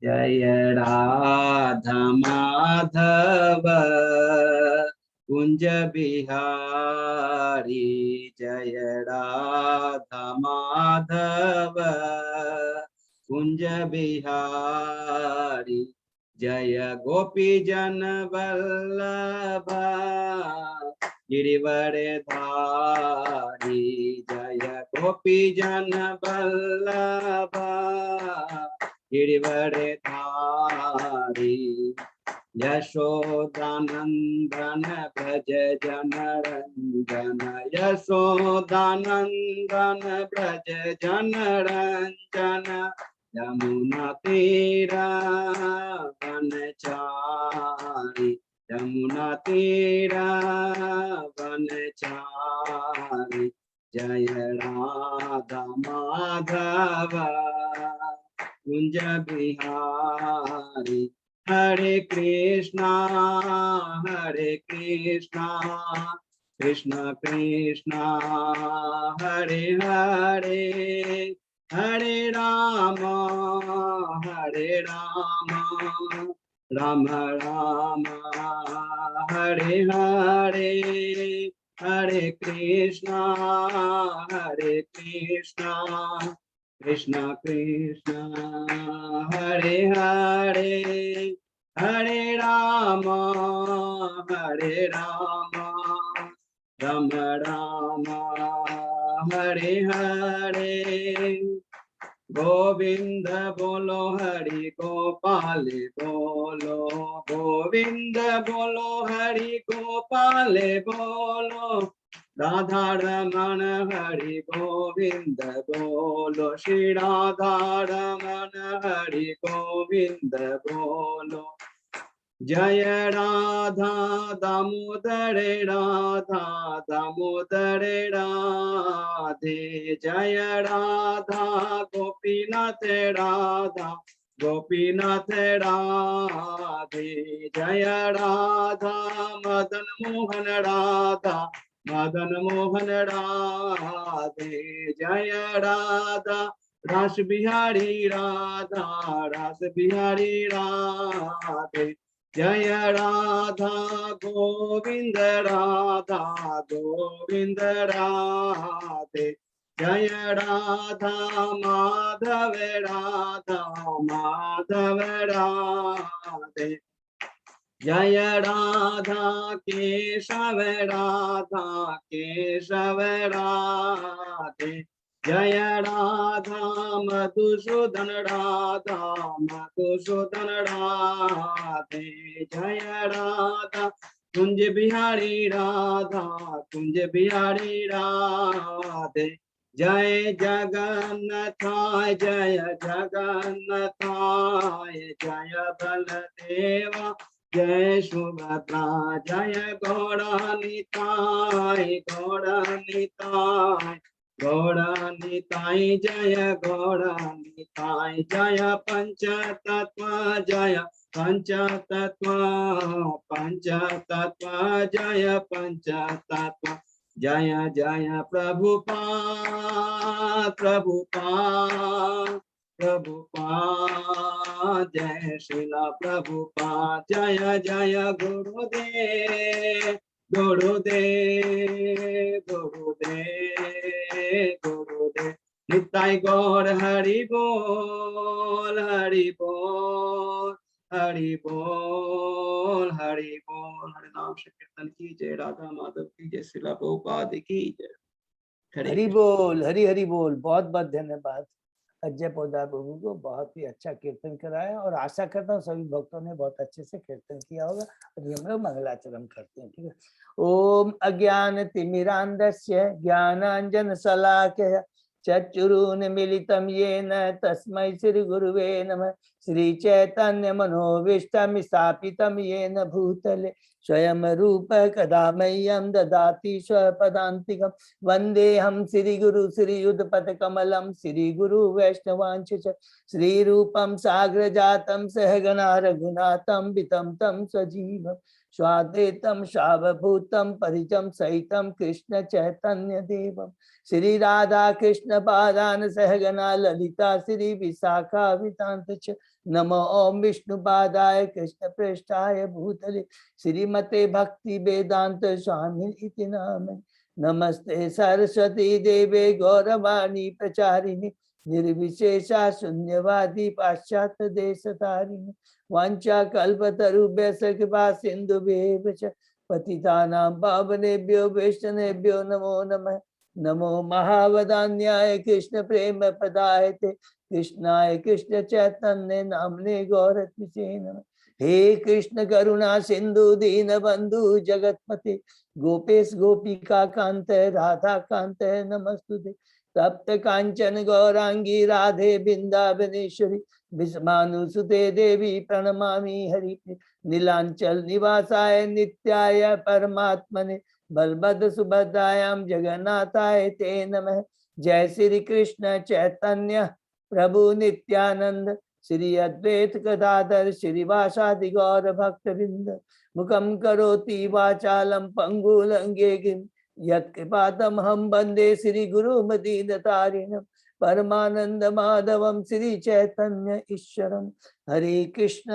जय राधा माधव कुंज बिहारी, जय राधा माधव कुंज बिहारी, जय गोपी जन वल्लभ गिरिवर धारी, जय गोपी जन वल्लभ गिरिवर धारी, यशोदानंदन ब्रज जनरंजन, यशोदानंदन ब्रज जनरंजन, यमुना तीरा वनचारी, यमुना तीरा वनचारी, जय राधा माधव कुंज बिहारी, हरे कृष्णा कृष्ण कृष्णा हरे हरे, हरे राम राम राम हरे हरे, हरे कृष्णा कृष्ण कृष्ण हरे हरे, हरे राम राम राम हरे हरे, गोविंद बोलो हरि गोपाल बोलो, गोविंद बोलो हरि गोपाल बोलो, राधा रमण हरि गोविंद बोलो, श्री राधा रमण हरि गोविंद बोलो, जय राधा दामोदर राधा दामोदर राधे, जय राधा गोपीनाथ राधा गोपीनाथ राधे, जय राधा मदन मोहन राधा मदन मोहन राधे, जय राधा रास बिहारी राधा रास बिहारी राधे, जय राधा गोविंद राधा गोविंद राधे, जय राधा माधव राधे, जय राधा केशव राधे, जय राधा मधुसूदन राधे, जय राधा कुंज बिहारी राधे, जय जगन्नाथाय जय जगन्नाथाय, जय बलदेवा जय सुभद्रा, जय गौरानिताय जय गौरानिताय, जय पंचतत्व जय पंचतत्व जय पंचतत्व, जय जय प्रभुपाद जय श्रीला प्रभुपाद, जय जय गुरुदेव निताय गौर हरि बोल हरि बोल हरि नाम संकीर्तन की जय, राधा माधव की जय, श्रीला प्रभुपाद की जय, हरि बोल हरि बोल। बहुत बहुत धन्यवाद अजय पोदार प्रभु को, बहुत ही अच्छा कीर्तन कराया और आशा करता हूँ सभी भक्तों ने बहुत अच्छे से कीर्तन किया होगा। और हम लोग मंगलाचरण करते हैं, ठीक है। ओम अज्ञान तिमिरांधस्य ज्ञानांजन शलाकया चक्षुरुन्मीलितं येन तस्मै श्री गुरुवे नमः। श्री चैतन्य मनोभीष्टं स्थापितं येन भूतले स्वयं रूप कदा मह्यं ददाति स्वपदान्तिकं। वन्देऽहं श्रीगुरु श्रीयुतपदकमलं श्रीगुरु वैष्णवांश श्रीरूपं साग्रजातं सहगणा रघुनाथं वितं तं सजीवं स्वाद्वैतम सावभूतम परिजम सहितम कृष्ण चैतन्य देवम श्री राधा कृष्ण पादान सहगना ललिता श्री विशाखा वितांत नमो ओम विष्णु पादाय कृष्ण पृष्ठाय भूतले श्रीमते भक्ति वेदांत स्वामी इति नाम नमस्ते सरस्वती देवे गौरवाणी प्रचारिणी निर्विशेषा शून्यवादी पाश्चात्य देश तारिणी वांछा कल्पतरुभ्यश्च कृपा सिन्धुभ्येव च पतितानां पावनेभ्यो वैष्णवेभ्यो नमो नमः। नमो महावदान्याय कृष्ण प्रेम पदायते कृष्णाय कृष्ण चैतन्य नामने गौरत्मिसे नमः। हे कृष्ण करुणा सिंधु दीन बंधु जगतपते गोपेश गोपिका कांत राधा कांत नमस्तुते सप्त कांचन गौरांगी राधे बिंदावनेश्वरी विस्मानुसुते देवी प्रणमामि हरिप्रिय नीलांचल निवासाय नित्याय परमात्मने बलभद्र सुभद्रायां जगन्नाथाय ते नमः। जय श्री कृष्ण चैतन्य प्रभु नित्यानंद श्री अद्वैत गदाधर श्रीवासादि गौर भक्तवृंद मुखम करोति वाचालम पंगुलंगे गिम यत्कृपातमहं वन्दे श्री गुरु मदीनतारिणं परमानंद माधवम श्री चैतन्य ईश्वरम। हरे कृष्ण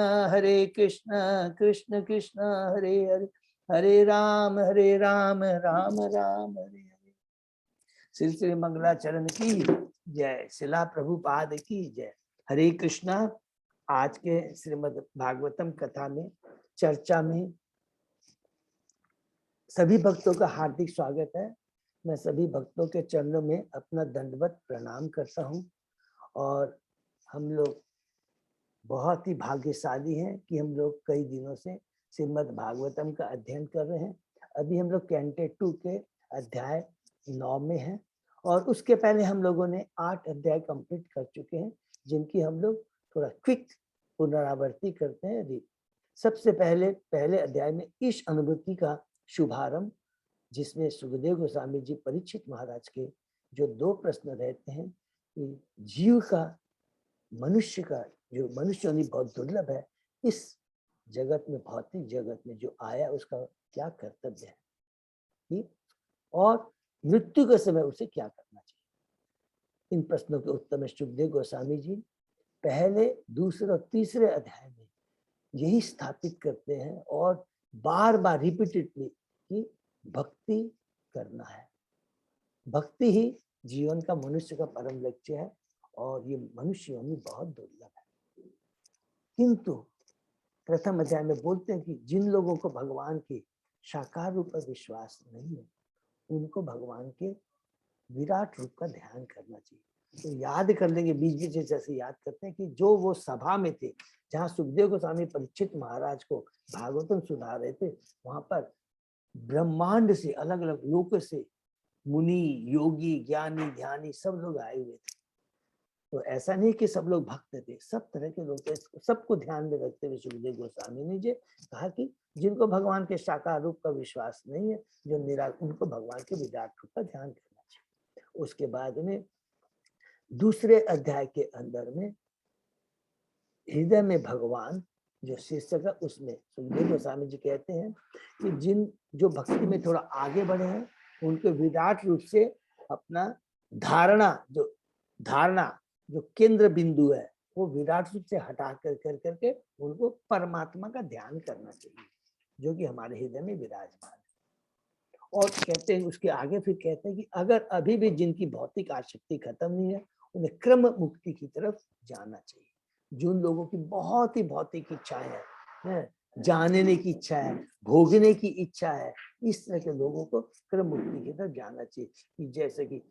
कृष्ण कृष्ण हरे हरे हरे राम राम राम हरे हरे। श्री श्री मंगलाचरण की जय, शिला प्रभुपाद की जय। हरे कृष्णा। आज के श्रीमद् भागवतम कथा में चर्चा में सभी भक्तों का हार्दिक स्वागत है। मैं सभी भक्तों के चरणों में अपना दंडवत प्रणाम करता हूं और हम लोग बहुत ही भाग्यशाली हैं कि हम लोग कई दिनों से श्रीमद् भागवतम का अध्ययन कर रहे हैं। अभी हम लोग कैंटे 2 के अध्याय 9 में हैं और उसके पहले हम लोगों ने 8 अध्याय कंप्लीट कर चुके हैं, जिनकी हम लोग थोड़ा क्विक पुनरावृत्ति करते हैं। सबसे पहले अध्याय में इस अनुभूति का शुभारंभ, जिसमें सुखदेव गोस्वामी जी परीक्षित महाराज के जो 2 प्रश्न रहते हैं कि जीव का, मनुष्य का, जो मनुष्य होनी बहुत दुर्लभ है, इस जगत में, भौतिक जगत में जो आया उसका क्या कर्तव्य है और मृत्यु के समय उसे क्या करना चाहिए। इन प्रश्नों के उत्तर में सुखदेव गोस्वामी जी पहले, दूसरे और तीसरे अध्याय में यही स्थापित करते हैं और बार बार रिपीटेडली कि भक्ति करना है। भक्ति ही जीवन का, मनुष्य का परम लक्ष्य है और ये मनुष्य होनी बहुत दुर्लभ है। किंतु प्रथम अध्याय में बोलते हैं कि जिन लोगों को भगवान के साकार रूप पर विश्वास नहीं है, उनको भगवान के विराट रूप का ध्यान करना चाहिए। तो याद कर लेंगे, बीच बीच जैसे याद करते हैं कि जो वो सभा में थे जहाँ सुखदेव गोस्वामी परीक्षित महाराज को भागवतम सुना रहे थे, वहां पर ब्रह्मांड से, अलग अलग लोक से मुनि, योगी, ज्ञानी, ध्यानी सब लोग आए हुए थे। तो ऐसा नहीं कि सब लोग भक्त थे, सब तरह के लोग थे। सबको ध्यान में रखते हुए सुखदेव गोस्वामी ने जी कहा कि जिनको भगवान के साकार रूप का विश्वास नहीं है, जो उनको भगवान के विराट रूप का ध्यान करना चाहिए। उसके बाद में दूसरे अध्याय के अंदर में हृदय में भगवान जो शीर्षक है, उसमें सुखदेव गोस्वामी जी कहते हैं कि जो भक्ति में थोड़ा आगे बढ़े हैं, उनके विराट रूप से अपना धारणा जो केंद्र बिंदु है, वो विराट रूप से हटा करके उनको परमात्मा का ध्यान करना चाहिए, जो कि हमारे हृदय में विराजमान है। और कहते हैं, उसके आगे फिर कहते हैं कि अगर अभी भी जिनकी भौतिक आसक्ति खत्म नहीं है, उन्हें क्रम मुक्ति की तरफ जाना चाहिए। जिन लोगों की बहुत ही भौतिक इच्छाएं हैं, जानने की इच्छा है, भोगने की इच्छा है, इस तरह के लोगों को क्रम मुक्ति की तरफ जाना चाहिए। कि जैसे कि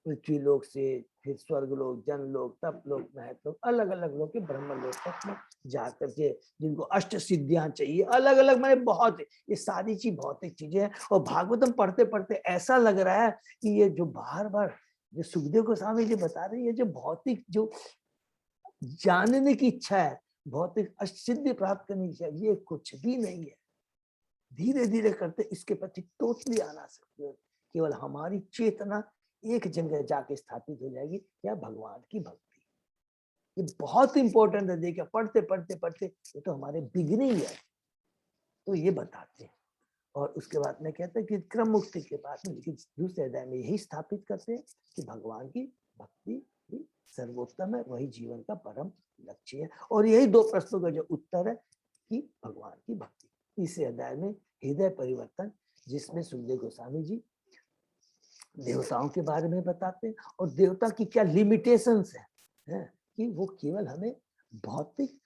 पृथ्वी लोक से फिर स्वर्ग लोक, जन लोक, तप लोक, महत लोक, अलग अलग लोग के ब्रह्म लोक तक में जाकर के जिनको अष्ट सिद्धियां चाहिए, अलग अलग, मैंने बहुत, ये सारी चीज भौतिक चीजें हैं। और भागवतम पढ़ते पढ़ते ऐसा लग रहा है कि ये जो बार बार जो सुखदेव गोस्वामी जी बता रहे हैं, ये जो भौतिक, जो जानने की इच्छा है, भौतिक अष्ट सिद्धि प्राप्त करने की इच्छा, ये कुछ भी नहीं है। धीरे धीरे करते इसके प्रति टोटली आना सकते हो। केवल हमारी चेतना एक जगह जाके स्थापित हो जाएगी, क्या भगवान की भक्ति। ये बहुत इंपॉर्टेंट है। देखिए, पढ़ते पढ़ते ये तो हमारे बिगनिंग है। तो ये बताते हैं। और उसके बाद में कहते हैं कि क्रम मुक्ति के बाद में, लेकिन दूसरे अध्याय में यही स्थापित करते हैं कि भगवान की भक्ति ही सर्वोत्तम है, वही जीवन का परम लक्ष्य है। और यही 2 प्रश्नों का जो उत्तर है कि भगवान की भक्ति। तीसरे अध्याय में हृदय परिवर्तन, जिसमें सुखदेव गोस्वामी जी देवताओं के बारे में बताते हैं और देवता की क्या लिमिटेशंस है कि वो केवल हमें भौतिक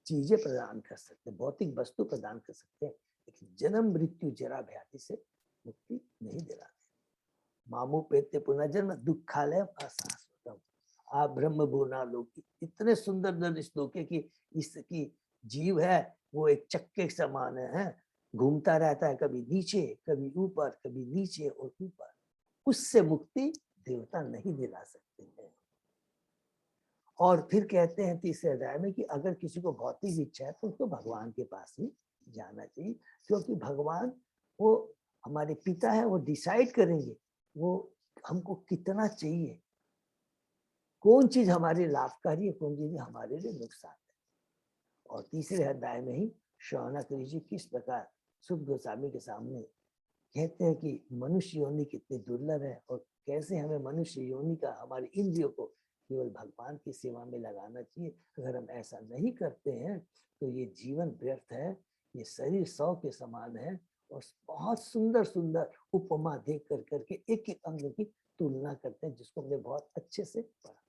चीजें प्रदान कर सकते हैं, भौतिक वस्तु प्रदान कर सकते हैं, लेकिन जन्म मृत्यु जरा व्याधि से मुक्ति नहीं दिलाते। मामू पेत्य पुनर्जन्म दुखालय अशाश्वतम आ ब्रह्म भुवना लोकी। इतने सुंदर श्लोक है कि इसकी जीव है वो एक चक्के के समान है, घूमता रहता है, कभी नीचे कभी ऊपर, कभी नीचे और ऊपर। उससे मुक्ति देवता नहीं दिला सकते हैं। और फिर कहते हैं तीसरे अध्याय में कि अगर किसी को भौतिक इच्छा है तो उसको भगवान के पास ही जाना चाहिए, क्योंकि भगवान वो हमारे पिता है, वो डिसाइड करेंगे वो हमको कितना चाहिए, कौन चीज हमारे लाभकारी है, कौन चीज हमारे लिए नुकसान है। और तीसरे अध्याय में ही शौनक ऋषि किस प्रकार सुख गोस्वामी के सामने कहते हैं कि मनुष्य योनि कितनी दुर्लभ है और कैसे हमें मनुष्य योनि का, हमारे इंद्रियों को केवल भगवान की सेवा में लगाना चाहिए। अगर हम ऐसा नहीं करते हैं तो ये जीवन व्यर्थ है, ये शरीर 100 के समान है। और बहुत सुंदर सुंदर उपमा देख कर करके एक एक अंग की तुलना करते हैं, जिसको हमने बहुत अच्छे से पढ़ा।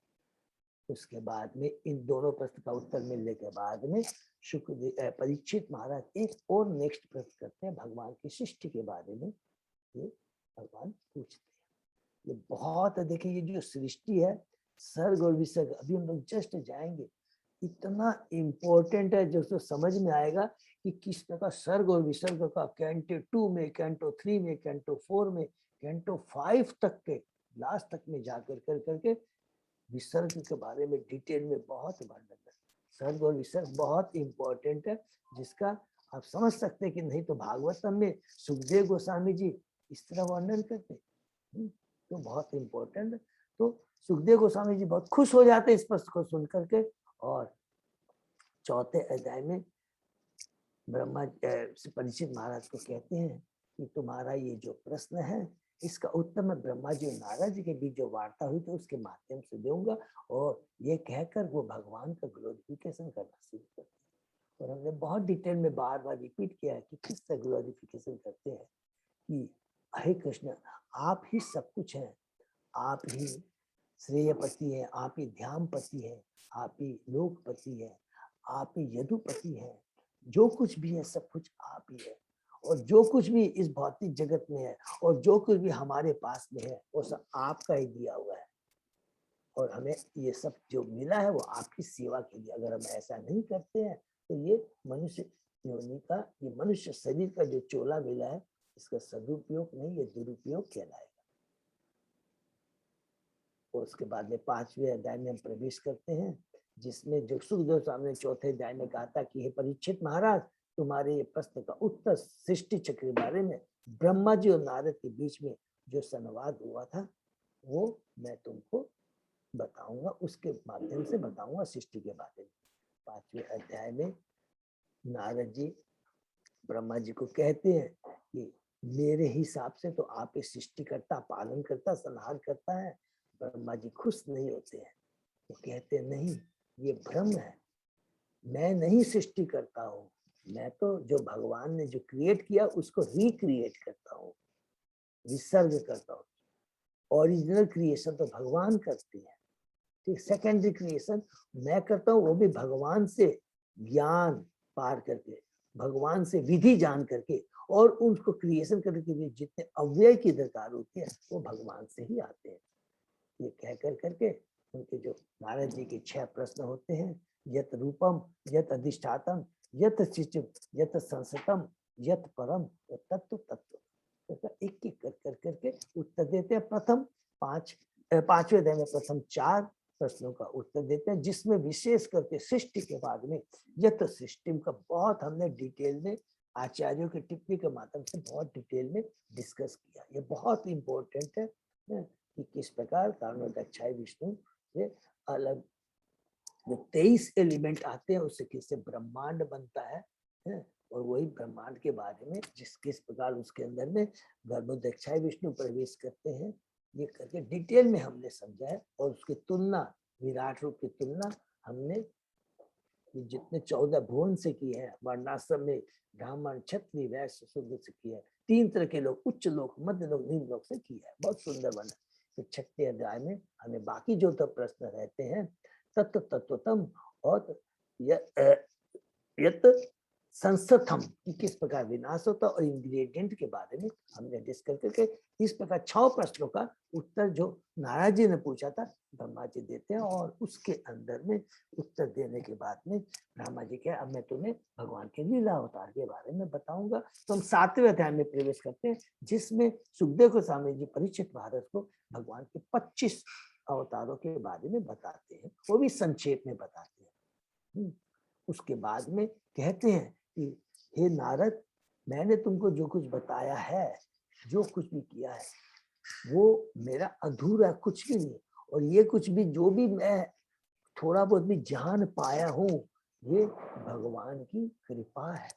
उसके बाद में इन दोनों प्रश्न का उत्तर मिलने के बाद में परीक्षित महाराज एक और नेक्स्ट प्रश्न करते हैं भगवान की सृष्टि के बारे में। ये भगवान पूछते हैं, ये बहुत देखिए, ये जो सृष्टि है सर्ग और विसर्ग, अभी हम लोग जस्ट जाएंगे, इतना इम्पोर्टेंट है जो तो समझ में आएगा कि किस प्रकार सर्ग और विसर्ग का कैंटो 2 में, कैंटो 3 में, कैंटो 4 में, कैंटो 5 तक के लास्ट तक में जाकर कर करके विसर्ग के बारे में डिटेल में बहुत वर्णन है। सर्ग और विसर्ग बहुत इंपॉर्टेंट है, जिसका आप समझ सकते हैं कि नहीं तो भागवतम में सुखदेव गोस्वामी जी इस तरह वर्णन करते, तो बहुत इंपॉर्टेंट है। तो सुखदेव गोस्वामी जी बहुत खुश हो जाते इस प्रश्न को सुन करके। और चौथे अध्याय में ब्रह्मा परीक्षित महाराज को कहते हैं कि तुम्हारा ये जो प्रश्न है इसका उत्तर मैं ब्रह्मा जी और नारद जी के बीच जो वार्ता हुई थी उसके माध्यम से दूंगा। और ये कहकर वो भगवान का ग्लोरिफिकेशन करना शुरू करते हैं। और हमने बहुत डिटेल में बार बार रिपीट किया है कि किस तरह ग्लोरिफिकेशन करते हैं कि हे कृष्ण, आप ही सब कुछ हैं, आप ही श्रेयपति हैं, आप ही ध्यानपति हैं, आप ही लोकपति हैं, आप ही यदुपति हैं, जो कुछ भी है सब कुछ आप ही है। और जो कुछ भी इस भौतिक जगत में है और जो कुछ भी हमारे पास में है वो सब आपका ही दिया हुआ है। और हमें ये सब जो मिला है वो आपकी सेवा के लिए। अगर हम ऐसा नहीं करते हैं तो ये मनुष्य योनि का, ये मनुष्य शरीर का जो चोला मिला है इसका सदुपयोग नहीं, ये दुरुपयोग कहलाएगा। और उसके बाद में 5वें अध्याय में हम प्रवेश करते हैं, जिसमें जो सुखदेव स्वामी ने चौथे अध्याय में कहा था कि हे परीक्षित महाराज, तुम्हारे ये प्रश्न का उत्तर सृष्टि चक्र के बारे में ब्रह्मा जी और नारद के बीच में जो संवाद हुआ था वो मैं तुमको बताऊंगा, उसके माध्यम से बताऊंगा सृष्टि के बारे में। 5वें अध्याय में नारद जी ब्रह्मा जी को कहते हैं कि मेरे हिसाब से तो आप ये सृष्टि करता, पालन करता, संहार करता है। ब्रह्मा जी खुश नहीं होते हैं, वो कहते नहीं, ये भ्रम है, मैं नहीं सृष्टि करता हूँ, मैं तो जो भगवान ने जो क्रिएट किया उसको रिक्रिएट करता हूँ, विसर्ग करता हूँ। ओरिजिनल क्रिएशन तो भगवान करते हैं, ठीक, सेकेंडरी क्रिएशन मैं करता हूँ, वो भी भगवान से ज्ञान पार करके, भगवान से विधि जान करके, और उनको क्रिएशन करने के लिए जितने अव्यय की दरकार होती है वो भगवान से ही आते हैं। ये कह कर करके उनके जो नारद जी के 6 प्रश्न होते हैं, यत रूपम, यत अधिष्ठातम, यत शिष्टम, यत संसतम, यत परम, तत्व तत्व, तो एक एक कर करके उत्तर देते हैं। प्रथम 5वें अध्याय में प्रथम 4 प्रश्नों का उत्तर देते हैं, जिसमें विशेष करके सृष्टि के बाद में यत सृष्टि का बहुत हमने डिटेल में आचार्यों की टिप्पणी के माध्यम से बहुत डिटेल में डिस्कस किया। ये बहुत इंपॉर्टेंट है कि किस प्रकार कारणोदक्षाय विष्णु से अलग जो 23 एलिमेंट आते हैं उससे किससे ब्रह्मांड बनता है, और वही ब्रह्मांड के बारे में किस प्रकार उसके अंदर में गर्भोदक्षाय विष्णु प्रवेश करते हैं, ये करके डिटेल में हमने समझा है। और उसकी तुलना, विराट रूप की तुलना हमने जितने 14 भुवन से की है, वर्णाश्रम में ब्राह्मण क्षत्रिय वैश्य शूद्र से की है, 3 तरह के लोग, उच्च लोक, मध्य लोक, निम्न लोक से की है। बहुत सुंदर बना। तो 6ठे अध्याय में हमें बाकी जो तो प्रश्न रहते हैं, तत्व तत्वतम और यत संस्थम कि किस प्रकार विनाश होता और इंग्रेडिएंट के बारे में हमने डिस्कस करके इस प्रकार 6 प्रश्नों का उत्तर जो नारद जी ने पूछा था ब्रह्मा जी देते हैं। और उसके अंदर में उत्तर देने के बाद में ब्रह्मा जी कहे अब मैं तुम्हें भगवान के लीला अवतार के बारे में बताऊंगा। तो हम 7वें अध्याय में प्रवेश करते हैं, जिसमें सुखदेव गोस्वामी जी परीक्षित महाराज को भगवान के 25 अवतारों के बारे में बताते हैं, वो भी संक्षेप में बताते हैं। उसके बाद में कहते हैं कि हे नारद, मैंने तुमको जो कुछ बताया है, जो कुछ भी किया है, वो मेरा अधूरा कुछ भी नहीं। और ये कुछ भी जो भी मैं थोड़ा बहुत भी जान पाया हूँ, ये भगवान की कृपा है।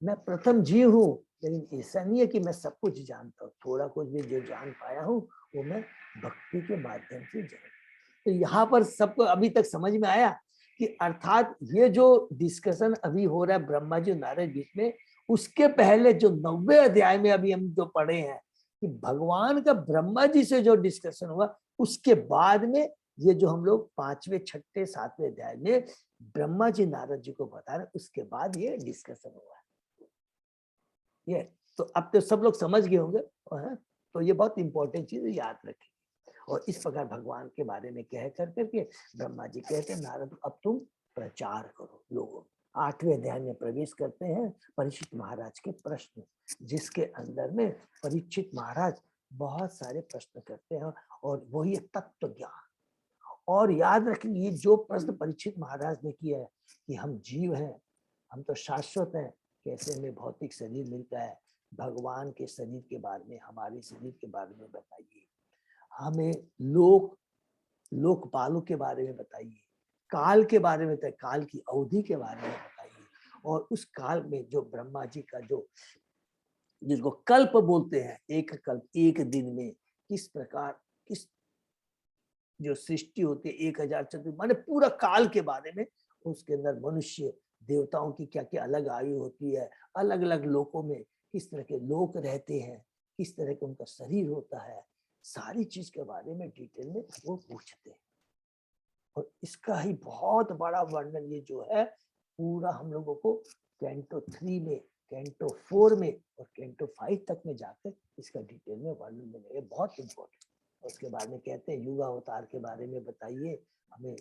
मैं प्रथम जीव हूँ, लेकिन ऐसा नहीं है कि मैं सब कुछ जानता हूँ। थोड़ा कुछ भी जो जान पाया हूँ वो मैं भक्ति के माध्यम से जान। तो यहाँ पर सबको अभी तक समझ में आया कि अर्थात ये जो डिस्कशन अभी हो रहा है ब्रह्मा जी नारद बीच में, उसके पहले जो 90वें अध्याय में अभी हम जो पढ़े हैं कि भगवान का ब्रह्मा जी से जो डिस्कशन हुआ, उसके बाद में ये जो हम लोग 5वें 6ठे 7वें अध्याय में ब्रह्मा जी नारद जी को बता रहे, उसके बाद ये डिस्कशन हुआ है। ये तो अब तो सब लोग समझ गए होंगे। तो ये बहुत इंपॉर्टेंट चीज याद रखें। और इस प्रकार भगवान के बारे में कह कर करके ब्रह्मा जी कहते हैं नारद अब तुम प्रचार करो लोगों। 8वें अध्याय में प्रवेश करते हैं, परीक्षित महाराज के प्रश्न, जिसके अंदर में परीक्षित महाराज बहुत सारे प्रश्न करते हैं और वही तत्व ज्ञान। और याद रखेंगे ये जो प्रश्न परीक्षित महाराज ने किया है कि हम जीव हैं, हम तो शाश्वत हैं, कैसे हमें भौतिक शरीर मिलता है, भगवान के शरीर के बारे में, हमारे शरीर के बारे में बताइए, हमें लोकपालों के बारे में बताइए, काल के बारे में बताइए, काल की अवधि के बारे में बताइए। और उस काल में जो ब्रह्मा जी का जो जिसको कल्प बोलते हैं, एक कल्प, एक दिन में किस प्रकार किस जो सृष्टि होती है 1000 चतुर्थ माने पूरा काल के बारे में, उसके अंदर मनुष्य देवताओं की क्या क्या अलग आयु होती है, अलग अलग लोकों में किस तरह के लोक रहते हैं, किस तरह का उनका शरीर होता है, सारी चीज के बारे में डिटेल में वो पूछते हैं। और इसका ही बहुत बड़ा वर्णन ये जो है पूरा हम लोगों को कैंटो 3 में, कैंटो 4 में और कैंटो 5 तक में जाकर इसका डिटेल में वर्णन मिलेगा, बहुत इंपॉर्टेंट। उसके बाद में कहते हैं युग अवतार के बारे में बताइए, हमें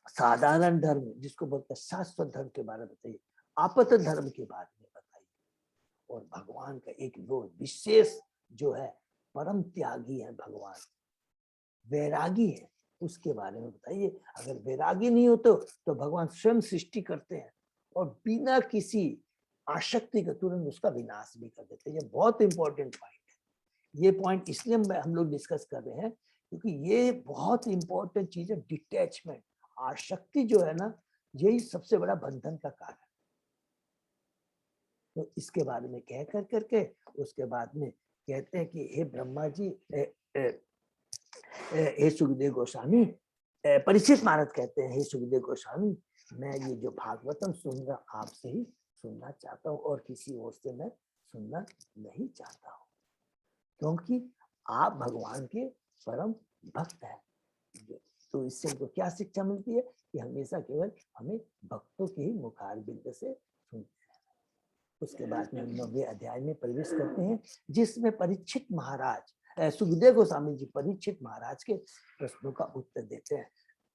साधारण धर्म जिसको बोलते हैं शाश्वत धर्म के बारे में बताइए, आपत धर्म के बारे में बताइए, और भगवान का एक वो विशेष जो है परम त्यागी है भगवान, वैरागी है, उसके बारे में बताइए। अगर वैरागी नहीं हो तो भगवान स्वयं सृष्टि करते हैं और बिना किसी आसक्ति के तुरंत उसका विनाश भी कर देते हैं। ये बहुत इंपॉर्टेंट पॉइंट है। ये पॉइंट इसलिए हम लोग डिस्कस कर रहे हैं क्योंकि ये बहुत इंपॉर्टेंट चीज है। डिटैचमेंट, आसक्ति जो है ना, यही सबसे बड़ा बंधन का कारण। तो इसके बारे में कह कर करके उसके बाद में कहते हैं कि हे ब्रह्मा जी, हे सुखदेव गोस्वामी, परीक्षित महाराज कहते हैं हे सुखदेव गोस्वामी, मैं ये जो भागवतम सुन रहा आपसे ही सुनना चाहता हूँ और किसी और से मैं सुनना नहीं चाहता हूँ, क्योंकि आप भगवान के परम भक्त हैं। तो इससे हमको क्या शिक्षा मिलती है कि हमेशा केवल हमें भक्तों के ही मुखारबिंद से सुनते हैं। उसके बाद में हम 9वें अध्याय में प्रवेश करते हैं, जिसमें परीक्षित महाराज, सुखदेव गोस्वामी जी परीक्षित महाराज के प्रश्नों का उत्तर देते हैं।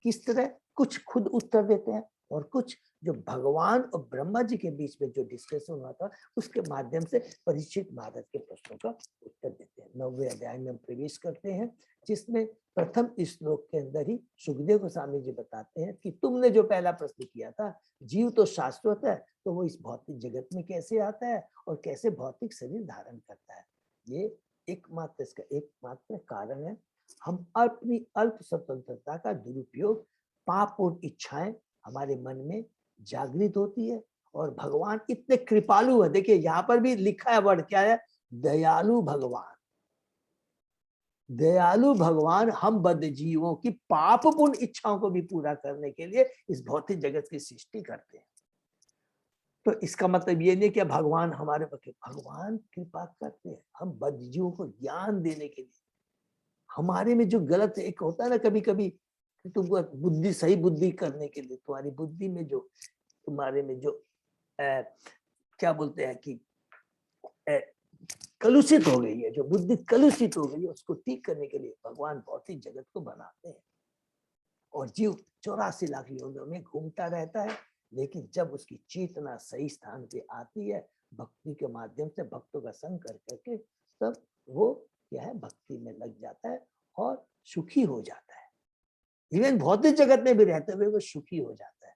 किस तरह, कुछ खुद उत्तर देते हैं और कुछ जो भगवान और ब्रह्मा जी के बीच में जो डिस्कशन हुआ था उसके माध्यम से परीक्षित महाराज के प्रश्नों का उत्तर देते हैं। 9वें अध्याय में हम प्रवेश करते हैं, जिसमें प्रथम श्लोक के अंदर ही सुखदेव गोस्वामी जी बताते हैं कि तुमने जो पहला प्रश्न किया था, जीव तो शाश्वत है, तो वो इस भौतिक जगत में कैसे आता है और कैसे भौतिक शरीर धारण करता है। ये एकमात्र इसका एकमात्र कारण है, हम अपनी अल्प स्वतंत्रता का दुरुपयोग, पाप और इच्छाएं हमारे मन में जागृत होती है और भगवान इतने कृपालु है। देखिए यहाँ पर भी लिखा है वर्ड क्या है, दयालु भगवान। दयालु भगवान हम बद्ध जीवों की पाप पुण्य इच्छाओं को भी पूरा करने के लिए इस भौतिक जगत की सृष्टि करते हैं। तो इसका मतलब ये नहीं कि भगवान हमारे पर, भगवान कृपा करते हैं हम बद्ध जीवों को ज्ञान देने के लिए। हमारे में जो गलत एक होता है ना कभी कभी, तुमको बुद्धि सही बुद्धि करने के लिए तुम्हारी बुद्धि में जो तुम्हारे में जो क्या बोलते हैं कि कलुषित हो गई है, जो बुद्धि कलुषित हो गई है, उसको ठीक करने के लिए भगवान भौतिक जगत को बनाते हैं। और जीव 84 लाख योनियों में घूमता रहता है, लेकिन जब उसकी चेतना सही स्थान पे आती है भक्ति के माध्यम से, भक्तों का संग कर करके, तब वो क्या है भक्ति में लग जाता है और सुखी हो जाता है। इवन भौतिक जगत में भी रहते हुए वो सुखी हो जाता है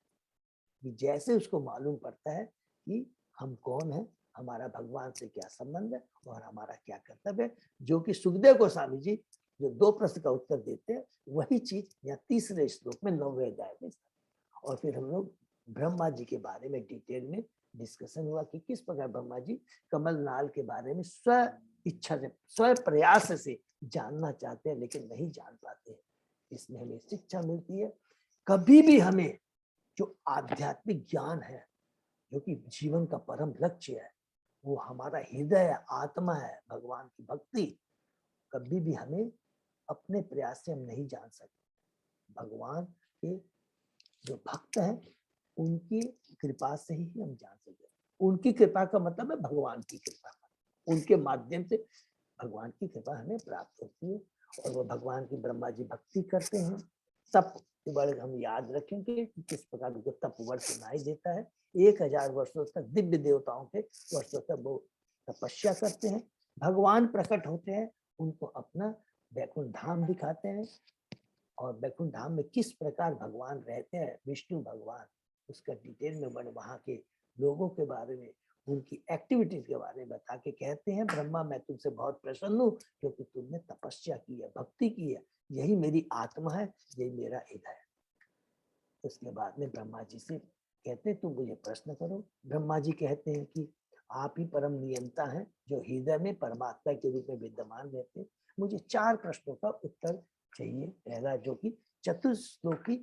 कि जैसे उसको मालूम पड़ता है कि हम कौन है, हमारा भगवान से क्या संबंध है और हमारा क्या कर्तव्य है। जो कि सुखदेव गोस्वामी जी जो 2 प्रश्न का उत्तर देते हैं, वही चीज यहाँ 3रे श्लोक में 9वें अध्याय में। और फिर हम लोग ब्रह्मा जी के बारे में डिटेल में डिस्कशन हुआ कि किस प्रकार ब्रह्मा जी कमल नाल के बारे में स्व इच्छा से, स्व प्रयास से जानना चाहते हैं, लेकिन नहीं जान पाते। इसमें हमें शिक्षा मिलती है, कभी भी हमें जो आध्यात्मिक ज्ञान है, जो कि जीवन का परम लक्ष्य है, वो हमारा हृदय है, आत्मा है, भगवान की भक्ति, कभी भी हमें अपने प्रयास से हम नहीं जान सकते। भगवान के जो भक्त हैं उनकी कृपा से ही हम जान सकते। उनकी कृपा का मतलब है भगवान की कृपा, उनके माध्यम से भगवान की कृपा हमें प्राप्त होती है। और वो भगवान की ब्रह्मा जी भक्ति करते हैं। तप वर्ग हम याद रखेंगे कि किस प्रकार उनको तप वर्ग सुनाई देता है। 1000 वर्षों तक दिव्य देवताओं के वर्षों तक वो तपस्या करते हैं। भगवान प्रकट होते हैं, उनको अपना वैकुंठ धाम दिखाते हैं। और वैकुंठ धाम में किस प्रकार भगवान रहते हैं, विष्णु भगवान, उसका डिटेल में वहाँ के लोगों के बारे में, उनकी एक्टिविटीज के बारे में बता के कहते हैं, ब्रह्मा मैं तुमसे बहुत प्रसन्न हूँ क्योंकि तुमने तपस्या की है, भक्ति की है, यही मेरी आत्मा है, यही मेरा हृदय है। उसके बाद में ब्रह्मा जी से कहते हैं तुम मुझे प्रश्न करो। ब्रह्मा जी कहते हैं कि आप ही परम नियंता हैं जो हृदय में परमात्मा के रूप में विद्यमान रहते हैं। मुझे 4 प्रश्नों का उत्तर चाहिए। पहला जो कि चतुश्लोकी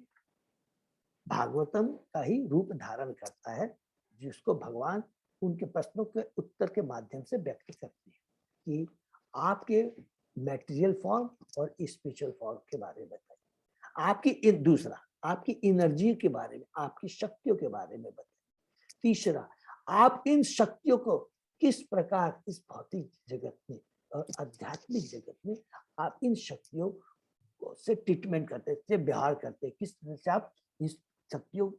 भागवतम का ही रूप धारण करता है, जिसको भगवान उनके प्रश्नों के उत्तर के माध्यम से व्यक्त करते हैं कि आपके मैटेरियल फॉर्म और स्पिरिचुअल फॉर्म के बारे में बताइए। आपकी दूसरा आपकी एनर्जी के बारे में, आपकी शक्तियों के बारे में बताइए। तीसरा, आप इन शक्तियों को किस प्रकार इस भौतिक जगत में और आध्यात्मिक जगत में आप इन शक्तियों से ट्रीटमेंट करते हैं, व्यवहार करते हैं, किस तरह से आप इस शक्तियों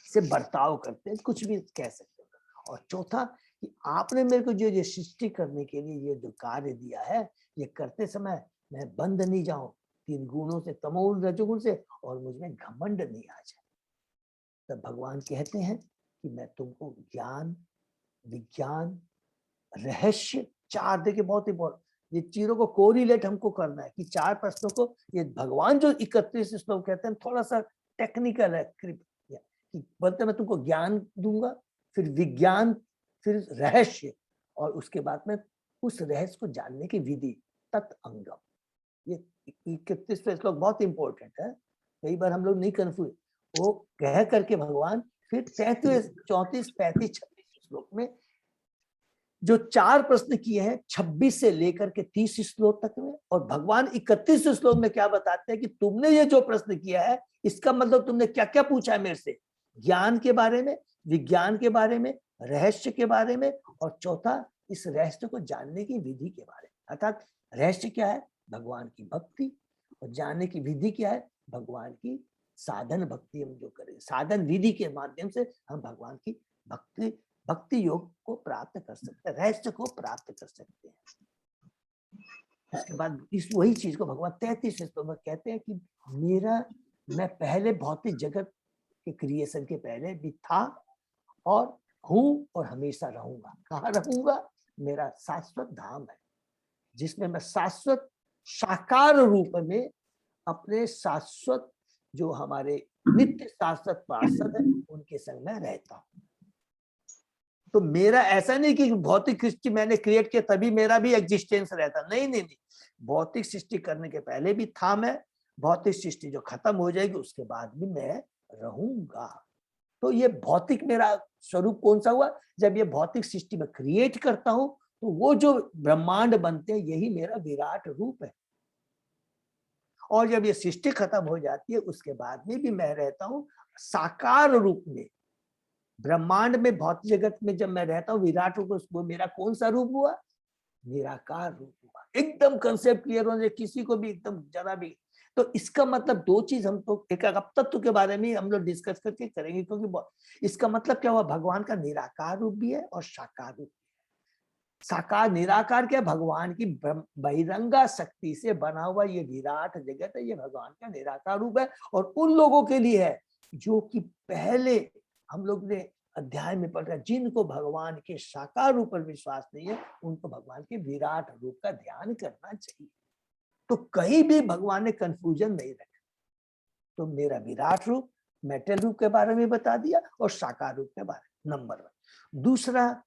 से बर्ताव करते हैं, कुछ भी कह सकते हैं। और चौथा कि आपने मेरे को जो सृष्टि करने के लिए ये जो कार्य दिया है, ये करते समय मैं बंद नहीं जाऊं 3 गुणों से, तमोगुण रजोगुण से, और मुझमें घमंड नहीं आ जाए। तब भगवान कहते हैं कि मैं तुमको ज्ञान, विज्ञान, रहस्य, 4 देखिए बहुत इंपॉर्टेंट, ये चीजों को कोरिलेट हमको करना है कि 4 प्रश्नों को, ये भगवान जो 31 श्लोक कहते हैं थोड़ा सा टेक्निकल है, कि बोलते मैं तुमको ज्ञान दूंगा, फिर विज्ञान, फिर रहस्य, और उसके बाद में उस रहस्य को जानने की विधि, तत्अंगम। ये 31 श्लोक बहुत इंपॉर्टेंट है, कई बार हम लोग नहीं कंफ्यूज। वो कह करके भगवान फिर 33, 34, 35, 36 श्लोक में जो 4 प्रश्न किए हैं 26 से लेकर के 30 श्लोक तक में, और भगवान 31 श्लोक में क्या बताते हैं कि तुमने ये जो प्रश्न किया है इसका मतलब तुमने क्या क्या पूछा है मेरे से, ज्ञान के बारे में, विज्ञान के बारे में, रहस्य के बारे में, और चौथा इस रहस्य को जानने की विधि के बारे में। अर्थात रहस्य क्या है, भगवान की भक्ति, और जानने की विधि क्या है, भगवान की साधन भक्ति हम जो करें, साधन विधि के माध्यम से हम भगवान की भक्ति योग को प्राप्त कर सकते हैं, रहस्य को प्राप्त कर सकते हैं। उसके बाद इस वही चीज को भगवान 33 श्लोक में कहते हैं कि मैं पहले भौतिक जगत के क्रिएशन के पहले भी था और हूं और हमेशा रहूंगा। कहाँ रहूंगा, मेरा शाश्वत धाम है जिसमें मैं शाश्वत साकार रूप में अपने शाश्वत जो हमारे नित्य शाश्वत पार्षद है उनके संग में रहता हूँ। तो मेरा ऐसा नहीं कि भौतिक सृष्टि मैंने क्रिएट किया तभी मेरा भी एग्जिस्टेंस रहता, नहीं नहीं नहीं, भौतिक सृष्टि करने के पहले भी था मैं, भौतिक सृष्टि जो खत्म हो जाएगी उसके बाद भी मैं रहूंगा। तो ये भौतिक मेरा स्वरूप कौन सा हुआ, जब ये भौतिक सृष्टि में क्रिएट करता हूं तो वो जो ब्रह्मांड बनते हैं यही मेरा विराट रूप है। और जब ये सृष्टि खत्म हो जाती है उसके बाद में भी मैं रहता हूं साकार रूप में। ब्रह्मांड में भौतिक जगत में जब मैं रहता हूँ विराट रूप, वो मेरा कौन सा रूप हुआ, निराकार रूप हुआ। एकदम कंसेप्ट क्लियर होने से किसी को भी एकदम जरा भी। तो इसका मतलब दो चीज हम तो एक तत्व के बारे में हम लोग डिस्कस करके करेंगे, क्योंकि इसका मतलब क्या हुआ, भगवान का निराकार रूप भी है और साकार रूप। साकार निराकार क्या, भगवान की बहिरंगा शक्ति से बना हुआ ये विराट जगत है, ये भगवान का निराकार रूप है। और उन लोगों के लिए है जो कि पहले हम लोग ने अध्याय में पढ़ा, जिनको भगवान के साकार रूप पर विश्वास नहीं है उनको भगवान के विराट रूप का ध्यान करना चाहिए। तो कहीं भी भगवान ने कंफ्यूजन नहीं रखा। तो मेरा विराट रूप, मेटल रूप के बारे में बता दिया और साकार रूप के बारे में, नंबर 1। दूसरा,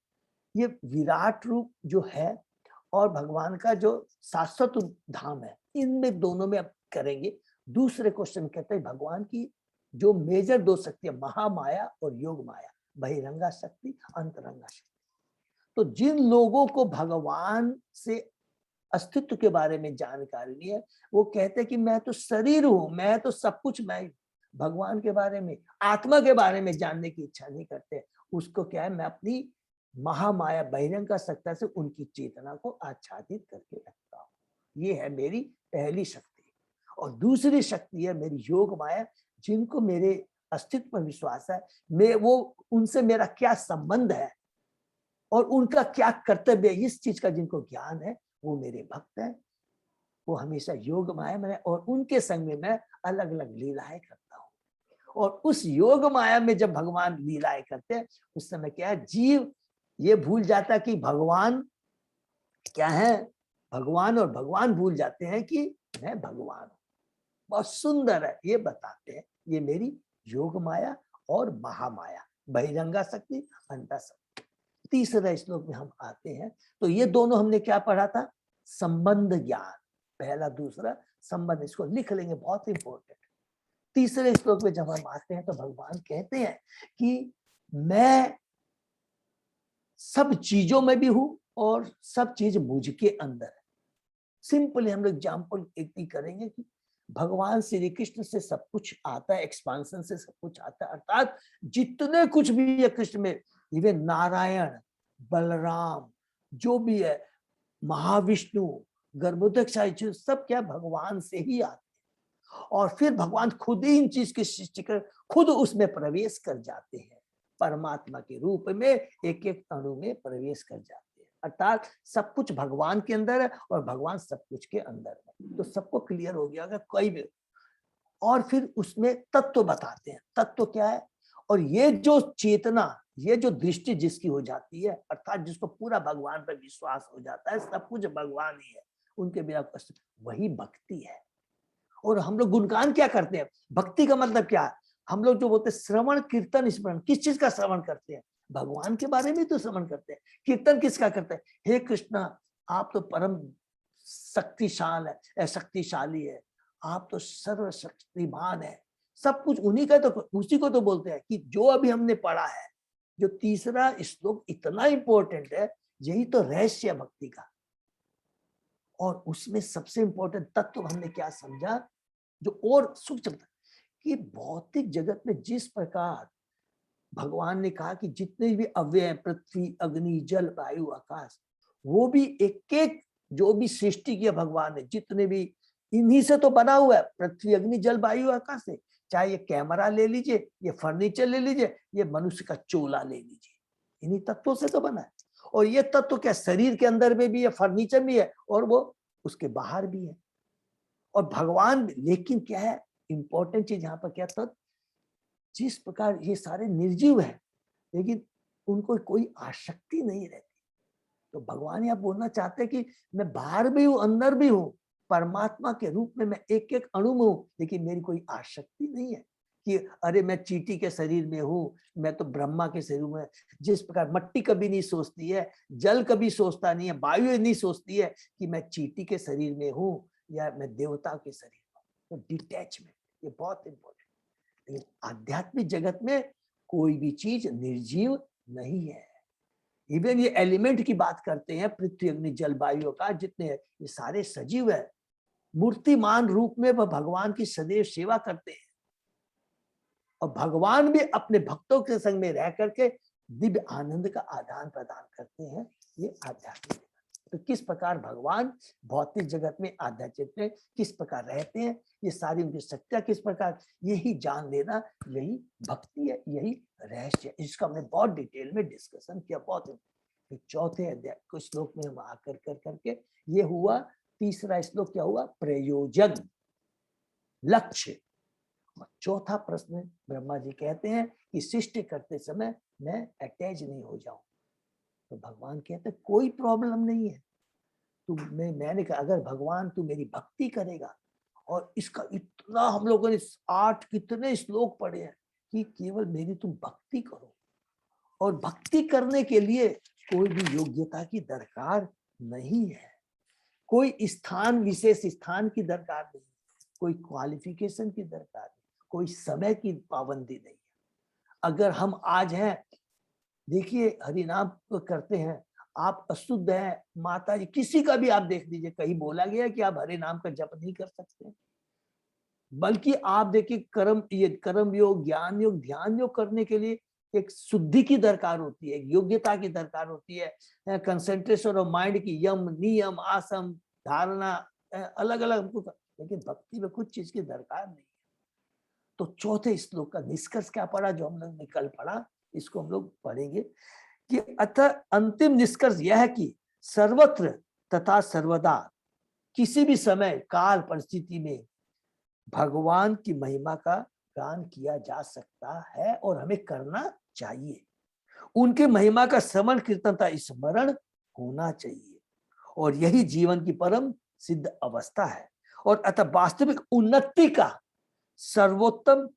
ये विराट रूप जो है और भगवान का जो शाश्वत धाम है, इनमें दोनों में अब करेंगे। दूसरे क्वेश्चन कहते हैं भगवान की जो मेजर दो शक्तियां, महामाया और योग माया, बहिरंगा शक्ति, अंतरंगा शक्ति। तो जिन लोगों को भगवान से अस्तित्व के बारे में जानकारी नहीं है, वो कहते हैं कि मैं तो शरीर हूं, मैं तो सब कुछ मैं, भगवान के बारे में, आत्मा के बारे में जानने की इच्छा नहीं करते। उसको क्या है, मैं अपनी महामाया बहिरंगा शक्ति से उनकी चेतना को आच्छादित करके रखता हूँ। ये है मेरी पहली शक्ति। और दूसरी शक्ति है मेरी योग माया, जिनको मेरे अस्तित्व पर विश्वास है, मैं वो उनसे मेरा क्या संबंध है और उनका क्या कर्तव्य है, इस चीज का जिनको ज्ञान है वो मेरे भक्त हैं। वो हमेशा योग माया में, और उनके संग में मैं अलग अलग लीलाएं करता हूँ। और उस योग माया में जब भगवान लीलाएं करते हैं उस समय क्या है, जीव ये भूल जाता है कि भगवान क्या है, भगवान, और भगवान भूल जाते हैं कि मैं भगवान हूं। बहुत सुंदर है, ये बताते हैं ये मेरी योग माया और महामाया, बहिरंगा शक्ति, अंतर शक्ति। तीसरा श्लोक में हम आते हैं तो ये दोनों हमने क्या पढ़ा था, संबंध ज्ञान, पहला दूसरा संबंध, इसको लिख लेंगे, बहुत इंपॉर्टेंट। तीसरे श्लोक में जब हम आते हैं तो भगवान कहते हैं कि मैं सब चीजों में भी हूं और सब चीज मुझके अंदर है। सिंपली हम लोग एग्जाम्पल एक ही करेंगे कि भगवान श्री कृष्ण से सब कुछ आता है, एक्सपांशन से सब कुछ आता है, अर्थात जितने कुछ भी है कृष्ण में, इवन नारायण, बलराम, जो भी है, महाविष्णु, गर्भोदक, सब क्या भगवान से ही आते हैं। और फिर भगवान खुद ही इन चीज की सृष्टि कर खुद उसमें प्रवेश कर जाते हैं, परमात्मा के रूप में एक एक अणु में प्रवेश कर जाते हैं। अर्थात सब कुछ भगवान के अंदर है और भगवान सब कुछ के अंदर है। तो सबको क्लियर हो गया कोई भी। और फिर उसमें तत्व बताते हैं, तत्व क्या है, और ये जो चेतना, ये जो दृष्टि जिसकी हो जाती है, अर्थात जिसको पूरा भगवान पर विश्वास हो जाता है, सब कुछ भगवान ही है, उनके बिना कष्ट, वही भक्ति है। और हम लोग गुणगान क्या करते हैं, भक्ति का मतलब क्या है, हम लोग जो बोलते हैं श्रवण कीर्तन स्मरण, किस चीज का श्रवण करते हैं, भगवान के बारे में तो श्रवण करते हैं। कीर्तन किसका करते हैं, हे कृष्णा आप तो परम शक्तिशाली है, आप तो सर्वशक्तिमान है, सब कुछ उन्हीं का, तो उसी को तो बोलते हैं। कि जो अभी हमने पढ़ा है, जो तीसरा श्लोक इतना इंपॉर्टेंट है, यही तो रहस्य भक्ति का। और उसमें सबसे इंपॉर्टेंट तत्व हमने क्या समझा, जो और सूक्ष्म कि भौतिक जगत में जिस प्रकार भगवान ने कहा कि जितने भी अव्यय, पृथ्वी, अग्नि, जल, वायु, आकाश, वो भी एक एक जो भी सृष्टि किया भगवान ने, जितने भी इन्हीं से तो बना हुआ है, पृथ्वी, अग्नि, जल, वायु, आकाश से। चाहे ये कैमरा ले लीजिए, ये फर्नीचर ले लीजिए, ये मनुष्य का चोला ले लीजिए, इन्हीं तत्वों से तो बना है। और ये तत्व क्या, शरीर के अंदर में भी है, फर्नीचर भी है, और वो उसके बाहर भी है। और भगवान, लेकिन क्या है इंपॉर्टेंट चीज यहाँ पर, क्या तत्व, जिस प्रकार ये सारे निर्जीव है लेकिन उनको कोई आसक्ति नहीं रहती। तो भगवान यहाँ बोलना चाहते हैं कि मैं बाहर भी हूं, अंदर भी हूं, परमात्मा के रूप में मैं एक एक अणु में हूं, लेकिन मेरी कोई आसक्ति नहीं है। कि अरे मैं चींटी के शरीर में हूँ, मैं तो ब्रह्मा के शरीर में। जिस प्रकार मट्टी कभी नहीं सोचती है, जल कभी सोचता नहीं है, वायु नहीं सोचती है कि मैं चींटी के शरीर में हूँ या मैं देवता के शरीर में। तो डिटैचमेंट ये बहुत इंपॉर्टेंट। लेकिन आध्यात्मिक जगत में कोई भी चीज निर्जीव नहीं है। इवन ये एलिमेंट की बात करते हैं, पृथ्वी अग्नि जल वायु का, जितने ये सारे सजीव है, मूर्तिमान रूप में वह भगवान की सदैव सेवा करते हैं और भगवान भी अपने भक्तों के संग में रह करके दिव्य आनंद का आदान प्रदान करते हैं। ये आध्यात्मिक। तो किस प्रकार भगवान भौतिक जगत में आध्यात्मिक में किस प्रकार रहते हैं, ये सारी उनकी शक्तियां किस प्रकार, यही जान लेना, यही भक्ति है, यही रहस्य है। इसका हमने बहुत डिटेल में डिस्कशन किया। बहुत चौथे अध्याय को श्लोक में हम आकर कर करके ये हुआ। तीसरा श्लोक क्या हुआ, प्रयोजन, लक्ष्य। और चौथा प्रश्न ब्रह्मा जी कहते हैं कि सृष्टि करते समय मैं अटैच नहीं हो जाऊं। तो भगवान कहते हैं कोई प्रॉब्लम नहीं है। मैंने कहा अगर भगवान तू मेरी भक्ति करेगा, और इसका इतना हम लोगों ने 8 कितने श्लोक पढ़े हैं कि केवल मेरी तुम भक्ति करो, और भक्ति करने के लिए कोई भी योग्यता की दरकार नहीं है, कोई स्थान विशेष स्थान की दरकार नहीं, कोई क्वालिफिकेशन की दरकार नहीं, कोई समय की पाबंदी नहीं है। अगर हम आज हैं, देखिए हरिनाम करते हैं, आप अशुद्ध है, माता जी किसी का भी आप देख लीजिए, कहीं बोला गया कि आप हरि नाम का जप नहीं कर सकते। बल्कि आप देखिए कर्म योग, ज्ञान योग, ध्यान योग करने के लिए एक शुद्धि की दरकार होती है, योग्यता की दरकार होती है, कंसंट्रेशन ऑफ माइंड की, यम नियम आसन धारणा अलग अलग हमको, लेकिन भक्ति में कुछ चीज की दरकार नहीं है। तो चौथे श्लोक का निष्कर्ष क्या पड़ा, जो हम लोग ने कल पढ़ा, इसको हम लोग पढ़ेंगे कि अतः अंतिम निष्कर्ष यह है कि सर्वत्र तथा सर्वदा किसी भी समय काल परिस्थिति में भगवान की महिमा का गान किया जा सकता है और हमें करना चाहिए। उनके महिमा का श्रवण कीर्तन तथा स्मरण होना चाहिए, और यही जीवन की परम सिद्ध अवस्था है। और अतः वास्तविक उन्नति का सर्वोत्तम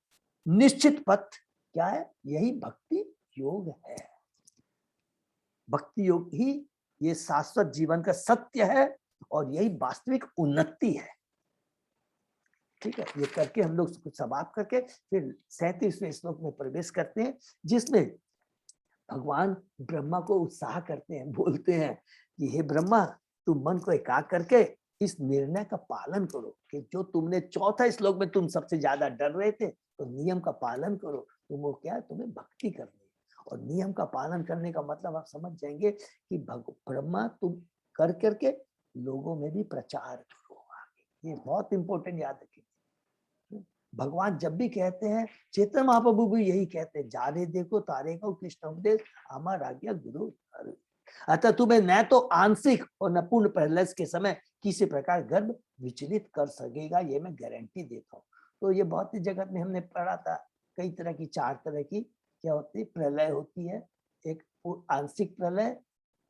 निश्चित पथ क्या है, यही भक्ति योग है। भक्ति योग ही ये शाश्वत जीवन का सत्य है, और यही वास्तविक उन्नति है। ठीक है, ये करके हम लोग कुछ समाप्त करके फिर 37वें श्लोक में प्रवेश करते हैं, जिसमें भगवान ब्रह्मा को उत्साह करते हैं, बोलते हैं कि हे ब्रह्मा, तुम मन को एकाग्र करके इस निर्णय का पालन करो कि जो तुमने चौथा श्लोक में तुम सबसे ज्यादा डर रहे थे, तो नियम का पालन करो। तुम वो क्या है, तुम्हें भक्ति करनी है, और नियम का पालन करने का मतलब आप समझ जाएंगे कि ब्रह्मा तुम कर करके लोगों में भी प्रचार करो आगे। ये बहुत इंपॉर्टेंट याद रखिए। भगवान जब भी कहते हैं, चेतन महाप्रभु भी यही कहते हैं, जा रे देखो तारे को कृष्ण उपदेश हमार आज्ञा गुरु। अतः तुम्हें न तो आंशिक और न पूर्ण प्रलय के समय किसी प्रकार गर्भ विचलित कर सकेगा, ये मैं गारंटी देता हूँ। तो ये बहुत ही जगत में हमने पढ़ा था, कई तरह की, 4 तरह की क्या होती है, प्रलय होती है। एक आंशिक प्रलय,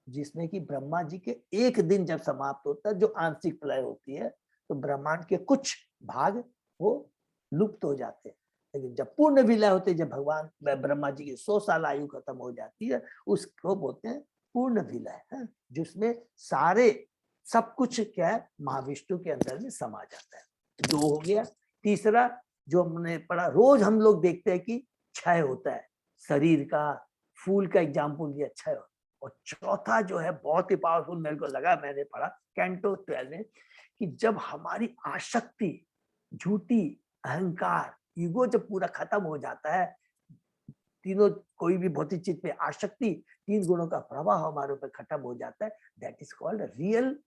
जिसमें कि ब्रह्मा जी के एक दिन जब समाप्त होता है, जो आंशिक प्रलय होती है, तो ब्रह्मांड के कुछ भाग वो लुप्त हो जाते हैं। लेकिन जब पूर्ण विलय होते हैं, जब भगवान ब्रह्मा जी की 100 साल आयु खत्म हो जाती है, उसको बोलते हैं पूर्ण विलय है, जिसमें सारे सब कुछ क्या है, महाविष्णु के अंदर में समा जाता है। 2 हो गया। तीसरा जो हमने पढ़ा, रोज हम लोग देखते हैं कि क्षय होता है शरीर का, फूल का एग्जाम्पल दिया, क्षय होता है। और चौथा जो है बहुत ही पावरफुल, मेरे को लगा, मैंने पढ़ा कैंटो 12 में, कि जब हमारी आसक्ति, झूठी अहंकार, ईगो जब पूरा खत्म हो जाता है, तीनों कोई भी भौतिक चीज पे आसक्ति, 3 गुणों का प्रवाह हमारे ऊपर खत्म हो जाता है, दैट इज कॉल्ड रियल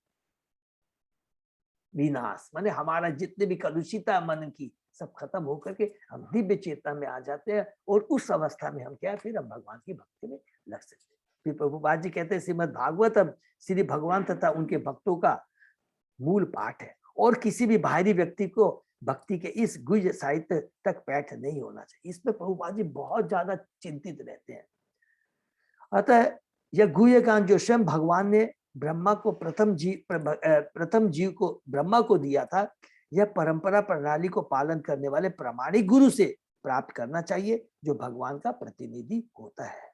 विनाश। माने हमारा जितने भी कलुषिता मन की सब खत्म होकर के हम दिव्य चेतना में आ जाते हैं, और उस अवस्था में हम क्या है, फिर हम भगवान की भक्ति में लग सकते हैं। फिर प्रभुपाद जी कहते हैं, श्रीमद् भागवतम श्री भगवान तथा उनके भक्तों का मूल पाठ है, और किसी भी बाहरी व्यक्ति को भक्ति के इस गुह्य साहित्य तक पैठ नहीं होना चाहिए। इसमें प्रभुपाद जी बहुत ज्यादा चिंतित रहते हैं। अतः यह गुह्य ज्ञान जो स्वयं भगवान ने ब्रह्मा को प्रथम जीव को ब्रह्मा को दिया था, यह परंपरा प्रणाली को पालन करने वाले प्रामाणिक गुरु से प्राप्त करना चाहिए जो भगवान का प्रतिनिधि होता है।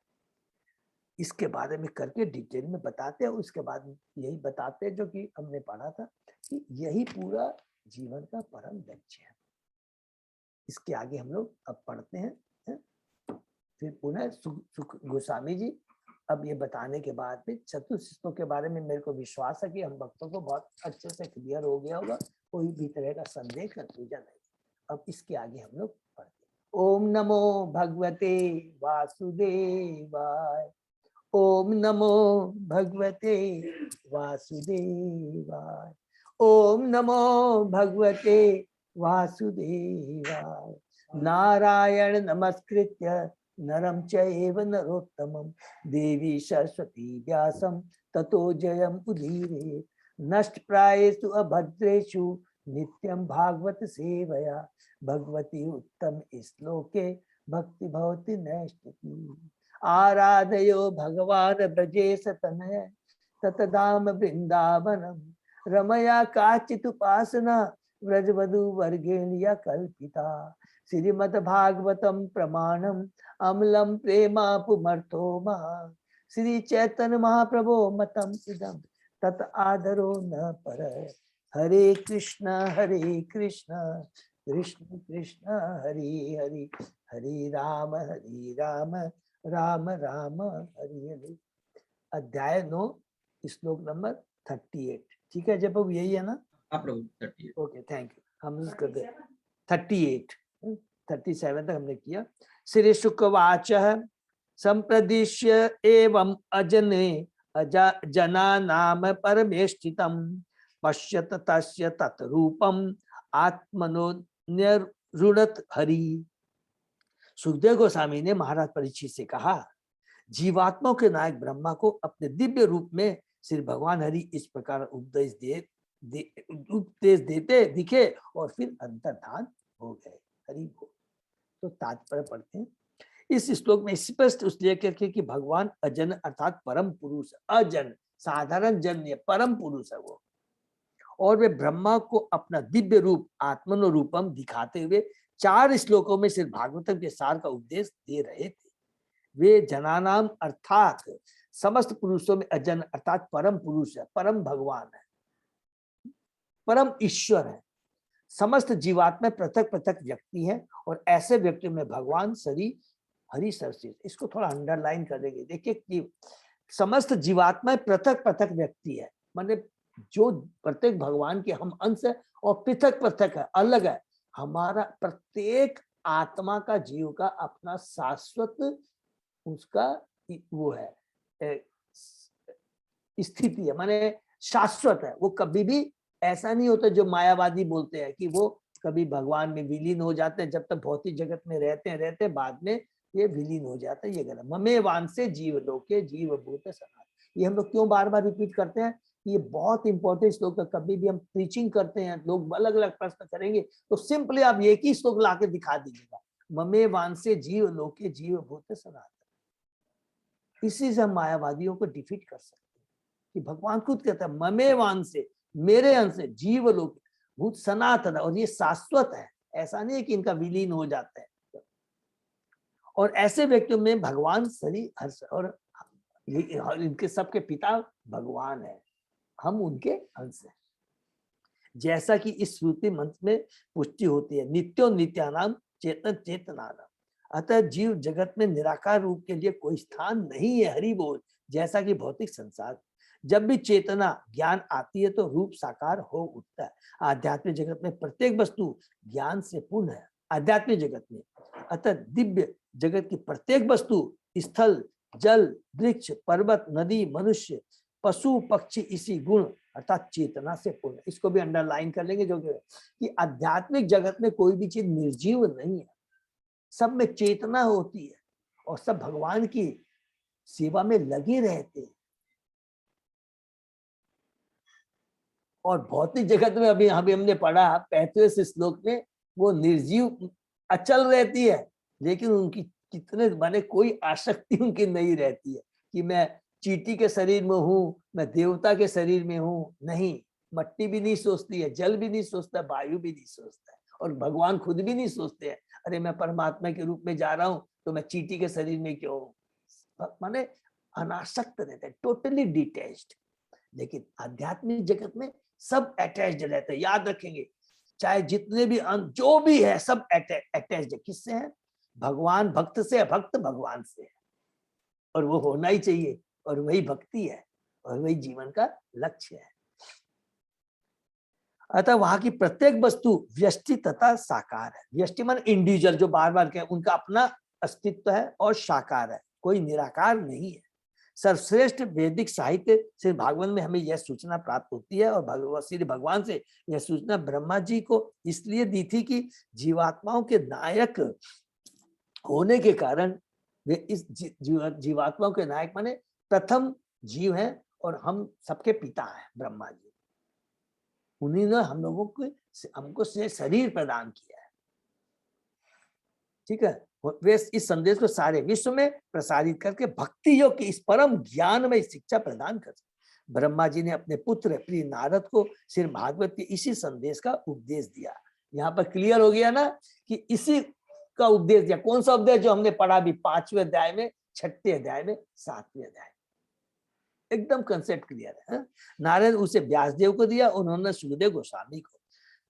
इसके बारे में करके डिटेल में बताते हैं। उसके बाद यही बताते हैं जो कि हमने पढ़ा था कि यही पूरा जीवन का परम लक्ष्य है। इसके आगे हम लोग अब पढ़ते हैं, हैं? फिर पुनः सुख गोस्वामी जी अब ये बताने के बाद में चतुर्शिष्टों के बारे में मेरे को विश्वास है कि हम भक्तों को बहुत अच्छे से क्लियर हो गया होगा, कोई भी तरह का संदेह कंफ्यूजन नहीं। अब इसके आगे हम लोग पढ़ते हैं। ओम नमो भगवते वासुदेवाय। ओम नमो भगवते वासुदेवाय। ओम नमो भगवते वासुदेवाय। नारायण नमस्कृत्य नरं चैव नरोत्तमं देवी सरस्वती व्यासं ततो जयम् उदीरये। नष्टप्रायेषु अभद्रेषु नित्यं भागवत सेवया भगवती उत्तम श्लोके भक्ति भवति नैष्ठिकी। आराधयो भगवान ब्रजेश तनय ततधाम वृंदावनम रमया काचित् उपासना व्रजवधु वर्गेण कल्पिता। श्रीमद्भागवतम प्रमाणम अम्लम प्रेमापुमर्थो महा। श्री चैतन्य महाप्रभो मतम इदम तत आदरो न पर। हरे कृष्ण कृष्ण कृष्ण हरे हरे, हरे राम राम राम हरे हरे। अध्याय 9 श्लोक नंबर 38। ठीक है जब यही है ना? हाँ प्रभु 38। Okay thank you. हम कर 38 37 तक हमने किया। श्री शुकवाच संप्रदिश्य एवं अजने जना नाम परमेष्ठितम पश्यत तस्य तत्रूपम आत्मनो न्यरुणत हरि। सुखदेव गोस्वामी ने महाराज परीक्षित से कहा, जीवात्माओं के नायक ब्रह्मा को अपने दिव्य रूप में श्री भगवान हरि इस प्रकार उपदेश देते दिखे और फिर अंतर्धान हो गए। हरि बोल। तो तात्पर्य पढ़ते हैं इस श्लोक में स्पष्ट इसलिए करके कि भगवान अजन अर्थात परम पुरुष, अजन साधारण जन ये परम पुरुष है वो, और वे ब्रह्मा को अपना दिव्य रूप आत्मनो रूपम दिखाते हुए 4 श्लोकों में सिर्फ भागवतम के सार का उपदेश दे रहे थे। वे जनानाम अर्थात समस्त पुरुषों में अजन अर्थात परम पुरुष है, परम भगवान है, परम ईश्वर है। समस्त जीवात्मा पृथक पृथक व्यक्ति है और ऐसे व्यक्ति में भगवान श्री हरि सरसित। इसको थोड़ा अंडरलाइन कर देंगे। देखिए कि समस्त जीवात्मा पृथक पृथक व्यक्ति है, माने जो प्रत्येक भगवान के हम अंश है और पृथक पृथक है, अलग है। हमारा प्रत्येक आत्मा का जीव का अपना शाश्वत उसका वो है स्थिति है, माने शाश्वत है। वो कभी भी ऐसा नहीं होता जो मायावादी बोलते हैं कि वो कभी भगवान में विलीन हो जाते हैं, जब तक भौतिक जगत में रहते बाद में ये विलीन हो जाता है। ये गलत। ममे वांसे जीव लोके जीव भूत सनातन। ये हम लोग क्यों बार बार रिपीट करते हैं? ये बहुत इंपॉर्टेंट श्लोक है। कभी भी हम प्रीचिंग करते हैं, लोग अलग अलग प्रश्न करेंगे तो सिंपली आप एक ही श्लोक ला के दिखा दीजिएगा, ममे वांसे जीव लोके जीव भूत सनातन। इसी से हम मायावादियों को डिफीट कर सकते हैं कि भगवान खुद कहता है ममे वांसे, मेरे अंश से जीव लोक भूत सनातन, और ये शाश्वत है। ऐसा नहीं है कि इनका विलीन हो जाता है। और ऐसे व्यक्तियों में भगवान सरी हर्ष, और इनके सबके पिता भगवान है, हम उनके अंश हैं। जैसा कि इस श्रुति मंत्र में पुष्टि होती है, नित्यो नित्यानाम चेतन चेतनानाम। अतः जीव जगत में निराकार रूप के लिए कोई स्थान नहीं है। हरि बोल। जैसा कि भौतिक संसार जब भी चेतना ज्ञान आती है तो रूप साकार हो उठता है। आध्यात्मिक जगत में प्रत्येक वस्तु ज्ञान से पूर्ण है। आध्यात्मिक जगत में, अतः दिव्य जगत की प्रत्येक वस्तु स्थल जल वृक्ष पर्वत नदी मनुष्य पशु पक्षी इसी गुण अर्थात चेतना से पूर्ण। इसको भी अंडरलाइन कर लेंगे जो कि आध्यात्मिक जगत में कोई भी चीज निर्जीव नहीं है, सब में चेतना होती है और सब भगवान की सेवा में लगे रहते हैं। और भौतिक जगत में अभी हमने पढ़ा 35 श्लोक में, वो निर्जीव अचल रहती है, लेकिन उनकी कितने माने कोई आसक्ति उनकी नहीं रहती है कि मैं चींटी के शरीर में हूँ, मैं देवता के शरीर में हूँ। नहीं, मट्टी भी नहीं सोचती है, जल भी नहीं सोचता, वायु भी नहीं सोचता है, और भगवान खुद भी नहीं सोचते हैं। अरे मैं परमात्मा के रूप में जा रहा हूँ तो मैं चींटी के शरीर में क्यों हूँ? माने अनासक्त रहते हैं, टोटली डिटैच्ड। लेकिन आध्यात्मिक जगत में सब अटैच्ड रहते हैं, याद रखेंगे। चाहे जितने भी जो भी है सब अटैच्ड है। किससे है? भगवान भक्त से है, भक्त भगवान से है, और वो होना ही चाहिए, और वही भक्ति है, और वही जीवन का लक्ष्य है। अतः वहां की प्रत्येक वस्तु व्यष्टि तथा साकार है। व्यष्टि मान इंडिविजुअल, जो बार बार कहे, उनका अपना अस्तित्व है, और साकार है, कोई निराकार नहीं है। सर्वश्रेष्ठ वैदिक साहित्य श्री भागवत में हमें यह सूचना प्राप्त होती है, और श्री भगवान से यह सूचना ब्रह्मा जी को इसलिए दी थी कि जीवात्माओं के नायक होने के कारण वे इस जीवात्माओं के नायक माने प्रथम जीव हैं, और हम सबके पिता हैं ब्रह्मा जी। उन्हीं ने हम लोगों को हमको शरीर प्रदान किया है, ठीक है। वे इस संदेश को सारे विश्व में प्रसारित करके भक्ति योग की इस परम ज्ञान में शिक्षा प्रदान कर। ब्रह्मा जी ने अपने पुत्र प्रिय नारद को श्री भागवत के इसी संदेश का उपदेश दिया। यहाँ पर क्लियर हो गया ना कि इसी का उपदेश दिया। कौन सा उपदेश? जो हमने पढ़ा भी 5वें अध्याय में, 6ठे अध्याय में, 7वें अध्याय, एकदम कंसेप्ट क्लियर है। नारद उसे व्यासदेव को दिया, उन्होंने सुखदेव गोस्वामी को।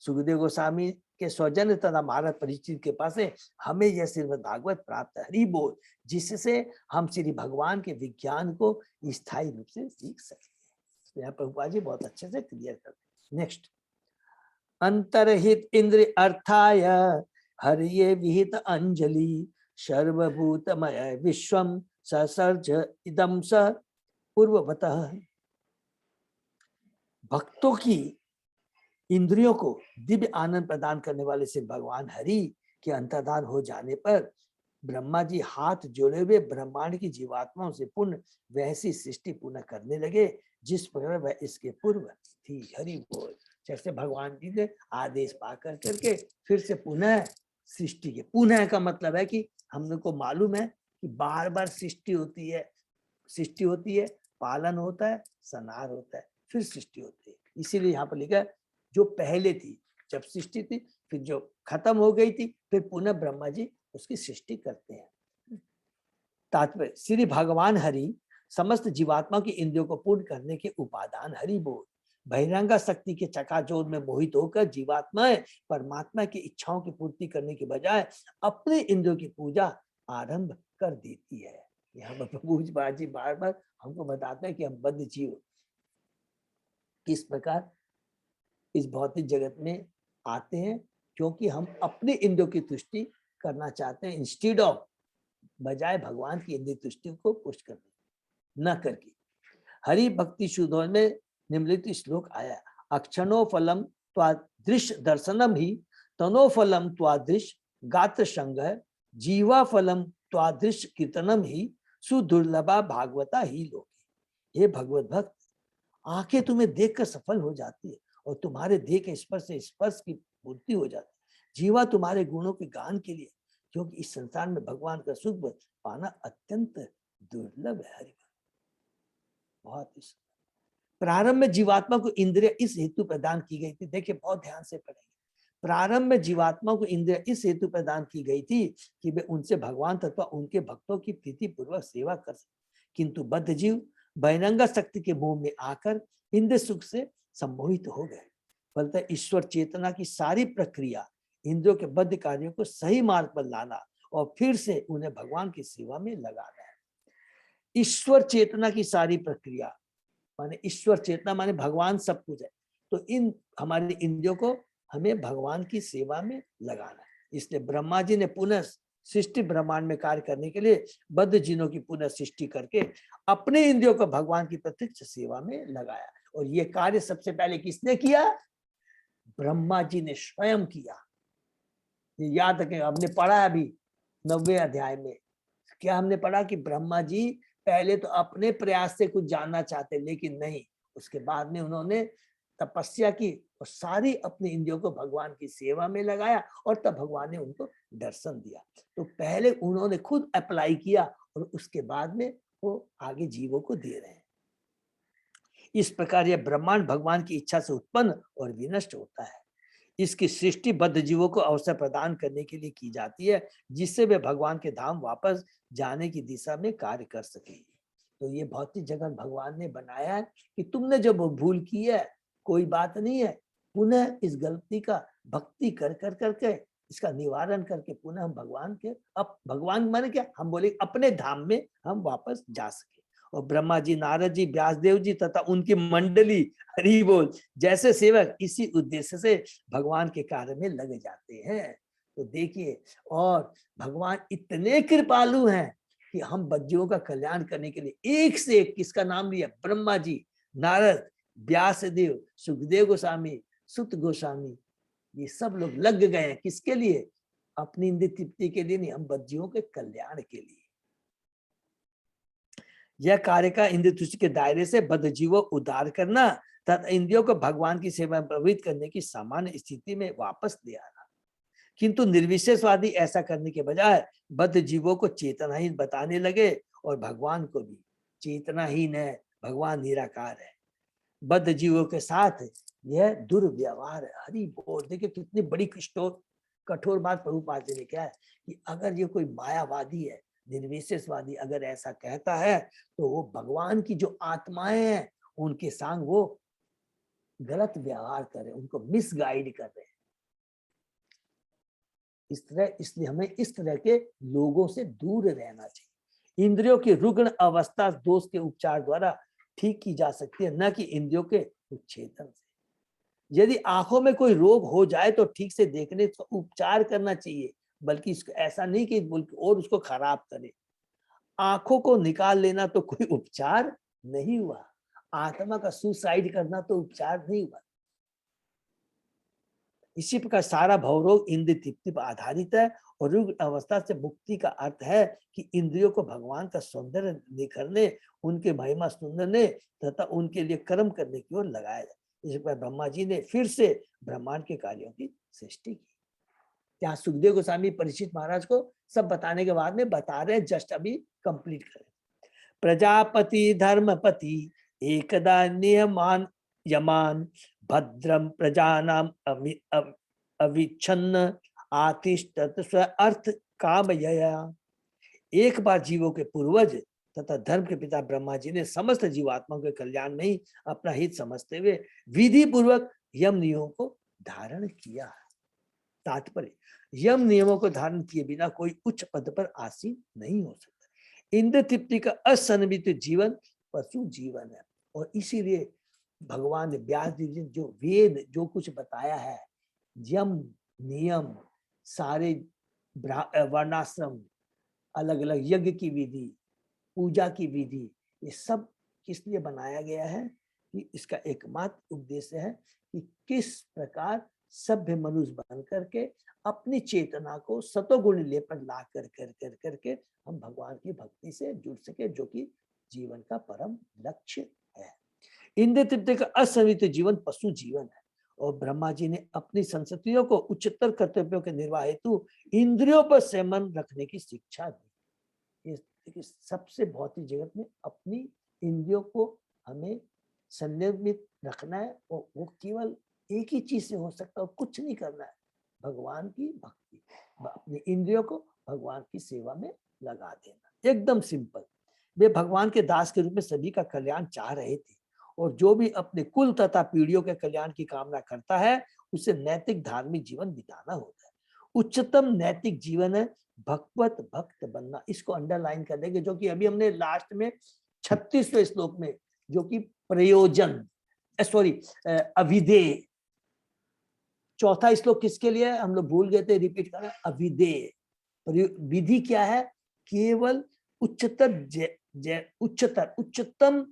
सुखदेव गोस्वामी के सौजन्य तथा महाराज परीक्षित के पास से हमें यह श्रीमद् भागवत प्राप्त है, हरि बोल, जिससे हम श्री भगवान के विज्ञान को स्थायी रूप से सीख सकते हैं। यहाँ प्रभुपाद जी बहुत अच्छे से क्लियर करते हैं। नेक्स्ट, अंतरहित इंद्र अर्थाय हरिये विहित अंजलि सर्वभूतमय विश्वम ससर्ज इदम स पूर्ववतः। भक्तों की इंद्रियों को दिव्य आनंद प्रदान करने वाले श्री भगवान हरि के अंतर्धान हो जाने पर ब्रह्मा जी हाथ जोड़े हुए ब्रह्मांड की जीवात्माओं से पुनः वैसी सृष्टि पुनः करने लगे जिस प्रकार वह इसके पूर्व थी। हरि बोल। जैसे भगवान जी ने आदेश पाकर करके फिर से पुनः सृष्टि के, पुनः का मतलब है कि हम लोग को मालूम है कि बार बार सृष्टि होती है, पालन होता है, संहार होता है, फिर सृष्टि होती है। इसीलिए यहाँ पर लिखा है जो पहले थी, जब सृष्टि थी, फिर जो खत्म हो गई थी, फिर पुनः ब्रह्मा जी उसकी सृष्टि करते हैं। तात्पर्य, श्री भगवान हरि समस्त जीवात्मा की इंद्रियों को पूर्ण करने के उपादान। हरि बोल। बहिरंगा शक्ति के चकाचौंध में मोहित होकर जीवात्माएं परमात्मा की इच्छाओं की पूर्ति करने के बजाय अपने इंद्रियों की पूजा आरंभ कर देती है। यहाँ पर प्रभु जी बार बार हमको बताते हैं कि हम बद्ध जीव किस प्रकार इस भौतिक जगत में आते हैं, क्योंकि हम अपने इंद्रियों की तुष्टि करना चाहते हैं, इंस्टीड ऑफ बजाय भगवान की इंद्रिय तुष्टि को पुष्ट करने न करके। हरि भक्ति शुद्धों में निम्नलिखित श्लोक आया, अक्षणो फलम त्वादृश दर्शनम ही तनो फलम त्वादृश गात्र संग जीवा फलम त्वादृश कीर्तनम ही सुदुर्लभा भागवता ही लोग। हे भगवत भक्त, आंखें तुम्हें देखकर सफल हो जाती है और तुम्हारे देह के स्पर्श से स्पर्श की पूर्ति हो जाती है। जीवा तुम्हारे गुणों के गान के लिए, क्योंकि इस संसार में भगवान का सुख पाना अत्यंत दुर्लभ है। हरि बहुत ही प्रारंभ में जीवात्मा को इंद्रिय इस हेतु प्रदान की गई थी। देखिए बहुत ध्यान से पढ़ेंगे। प्रारंभ में जीवात्मा को इंद्रिय इस हेतु प्रदान की गई थी कि वे उनसे भगवान तथा उनके भक्तों की प्रीति पूर्वक सेवा कर सके, किंतु बद्ध जीव बहिरंगा शक्ति के मोह में आकर इंद्रिय सुख से सम्मोहित हो गए। फलतः ईश्वर चेतना की सारी प्रक्रिया इंद्रियों के बद्ध कार्यों को सही मार्ग पर लाना और फिर से उन्हें भगवान की सेवा में लगाना है। ईश्वर चेतना की सारी प्रक्रिया माने ईश्वर चेतना माने भगवान सब कुछ है, तो इन हमारी इंद्रियों को हमें भगवान की सेवा में लगाना है। इसलिए ब्रह्मा जी ने पुनः सृष्टि ब्रह्मांड में कार्य करने के लिए बद्ध जीनों की पुनः सृष्टि करके अपने इंद्रियों को भगवान की प्रत्यक्ष सेवा में लगाया। और ये कार्य सबसे पहले किसने किया? ब्रह्मा जी ने स्वयं किया। ये याद रखें, हमने पढ़ा अभी 9वें अध्याय में क्या हमने पढ़ा कि ब्रह्मा जी पहले तो अपने प्रयास से कुछ जानना चाहते, लेकिन नहीं, उसके बाद में उन्होंने तपस्या की और सारी अपनी इंद्रियों को भगवान की सेवा में लगाया और तब भगवान ने उनको दर्शन दिया। तो पहले उन्होंने खुद अप्लाई किया और उसके बाद में वो आगे जीवों को दे रहे हैं। इस प्रकार यह ब्रह्मांड भगवान की इच्छा से उत्पन्न और विनष्ट होता है। इसकी सृष्टि बद्ध जीवों को अवसर प्रदान करने के लिए की जाती है, जिससे वे भगवान के धाम वापस जाने की दिशा में कार्य कर सके। तो ये भौतिक जगत भगवान ने बनाया है कि तुमने जो भूल की है कोई बात नहीं है, पुनः इस गलती का भक्ति कर कर करके इसका निवारण करके पुनः हम भगवान के, अब भगवान माने क्या, हम बोले अपने धाम में हम वापस जा सके। और ब्रह्मा जी, नारद जी, व्यासदेव जी तथा उनकी मंडली, हरि बोल, जैसे सेवक इसी उद्देश्य से भगवान के कार्य में लग जाते हैं। तो देखिए, और भगवान इतने कृपालु हैं कि हम बच्चों का कल्याण करने के लिए एक से एक, किसका नाम लिया, ब्रह्मा जी, नारद, व्यासदेव, सुखदेव गोस्वामी, सुत गोस्वामी, ये सब लोग लग गए हैं किसके लिए, अपनी इंद्रिय तृप्ति के लिए नहीं, हम बच्चियों के कल्याण के लिए। यह कार्य का इंद्रिय तुष्टि के दायरे से बद्ध जीवों उद्धार करना तथा इंद्रियों को भगवान की सेवा में प्रवृत्त करने की सामान्य स्थिति में वापस ले आना। किंतु निर्विशेषवादी ऐसा करने के बजाय बद्ध जीवों को चेतनाहीन बताने लगे और भगवान को भी चेतनाहीन है, भगवान निराकार है। बद्ध जीवों के साथ यह दुर्व्यवहार है। हरि बोल, देखिए कितनी बड़ी कठोर बात प्रभुपाद जी ने क्या है कि अगर ये कोई मायावादी है, निर्विशेषवादी अगर ऐसा कहता है तो वो भगवान की जो आत्माएं हैं उनके संग वो गलत व्यवहार कर रहे हैं, उनको मिसगाइड कर रहे हैं। इस तरह, इसलिए हमें इस तरह के लोगों से दूर रहना चाहिए। इंद्रियों की रुग्ण अवस्था दोष के उपचार द्वारा ठीक की जा सकती है, न कि इंद्रियों के उच्छेदन से। यदि आंखों में कोई रोग हो जाए तो ठीक से देखने का उपचार करना चाहिए, बल्कि इसको ऐसा नहीं कि और उसको खराब करे। आंखों को निकाल लेना तो कोई उपचार नहीं हुआ, आत्मा का सुसाइड करना तो उपचार नहीं हुआ। इसी प्रकार सारा भवरोग इंद्रिय तृप्ति पर आधारित है और रुग्ण अवस्था से मुक्ति का अर्थ है कि इंद्रियों को भगवान का सौंदर्य निखरने, उनके महिमा सुनने तथा उनके लिए कर्म करने की ओर लगाया जाए। इस पर ब्रह्मा जी ने फिर से ब्रह्मांड के कार्यों की सृष्टि की। यहाँ सुखदेव गोस्वामी परीक्षित महाराज को सब बताने के बाद में बता रहे, जस्ट अभी कंप्लीट करें। प्रजापति धर्मपति एकदा नियमान यमान भद्रम प्रजानाम अविच्छन्न आतिष्ठत स्व अर्थ कामयया। एक बार जीवों के पूर्वज तथा धर्म के पिता ब्रह्मा जी ने समस्त जीवात्माओं के कल्याण में ही अपना हित समझते हुए विधि पूर्वक यम नियमों को धारण किया। तात्पर्य, यम नियमों को धारण किए बिना कोई उच्च पद पर आसीन नहीं हो सकता। इंद्र तृप्ति का असन्वित जीवन पशु जीवन है। और इसीलिए भगवान ने व्यास जी ने जो वेद जो कुछ बताया है, यम नियम, सारे वर्णाश्रम, अलग अलग यज्ञ की विधि, पूजा की विधि, ये सब किस लिए बनाया गया है कि इसका एकमात्र उद्देश्य है कि किस प्रकार सभ्य मनुष्य बन करके अपनी चेतना को सतोगुण ले पर ला कर करके हम भगवान की भक्ति से जुड़ सके, जो कि जीवन का परम लक्ष्य है। इंद्रिय तृप्ति का असंवित जीवन पशु जीवन है। और ब्रह्मा जी ने अपनी संततियों को उच्चतर कर्तव्यों के निर्वाह हेतु इंद्रियों पर संयम रखने की शिक्षा दी। सबसे भौतिक जगत में अपनी इंद्रियों को हमें संयमित रखना है, और वो केवल एक ही चीज से हो सकता है, कुछ नहीं करना है, भगवान की भक्ति, अपनी इंद्रियों को भगवान की सेवा में लगा देना, एकदम सिंपल। वे भगवान के दास के रूप में सभी का कल्याण चाह रहे थे, और जो भी अपने कुल तथा पीढ़ियों के कल्याण की कामना करता है उसे नैतिक धार्मिक जीवन बिताना होता है। उच्चतम नैतिक जीवन है भगवत भक्त बनना। इसको अंडरलाइन कर देंगे, जो कि अभी हमने लास्ट में 36वें श्लोक में, जो कि प्रयोजन अविधेय, चौथा श्लोक किसके लिए है हम लोग भूल गए थे, रिपीट करना, अविधेय। विधि क्या है, केवल उच्चतम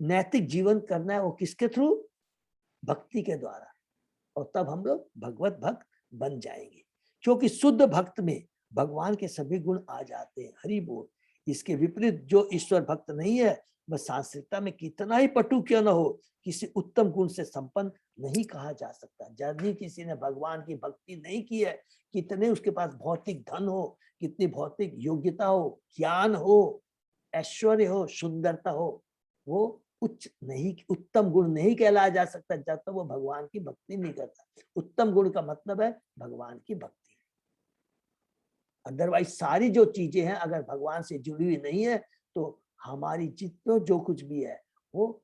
नैतिक जीवन करना है, वो किसके थ्रू, भक्ति के द्वारा, और तब हम लोग भगवत भक्त बन जाएंगे। क्योंकि शुद्ध भक्त में भगवान के सभी गुण आ जाते हैं। हरि बोल। इसके विपरीत जो ईश्वर भक्त नहीं है, वह सांसारिकता में कितना ही पटु क्यों न हो, किसी उत्तम गुण से संपन्न नहीं कहा जा सकता। यदि किसी ने भगवान की भक्ति नहीं की है, कितने उसके पास भौतिक धन हो, कितनी भौतिक योग्यता हो, ज्ञान हो, ऐश्वर्य हो, सुंदरता हो, वो उच्च नहीं, उत्तम गुण नहीं कहलाया जा सकता जब तक वो भगवान की भक्ति नहीं करता। उत्तम गुण का मतलब है भगवान की भक्ति। अदरवाइज सारी जो चीजें हैं अगर भगवान से जुड़ी हुई नहीं है तो हमारी जितना जो कुछ भी है वो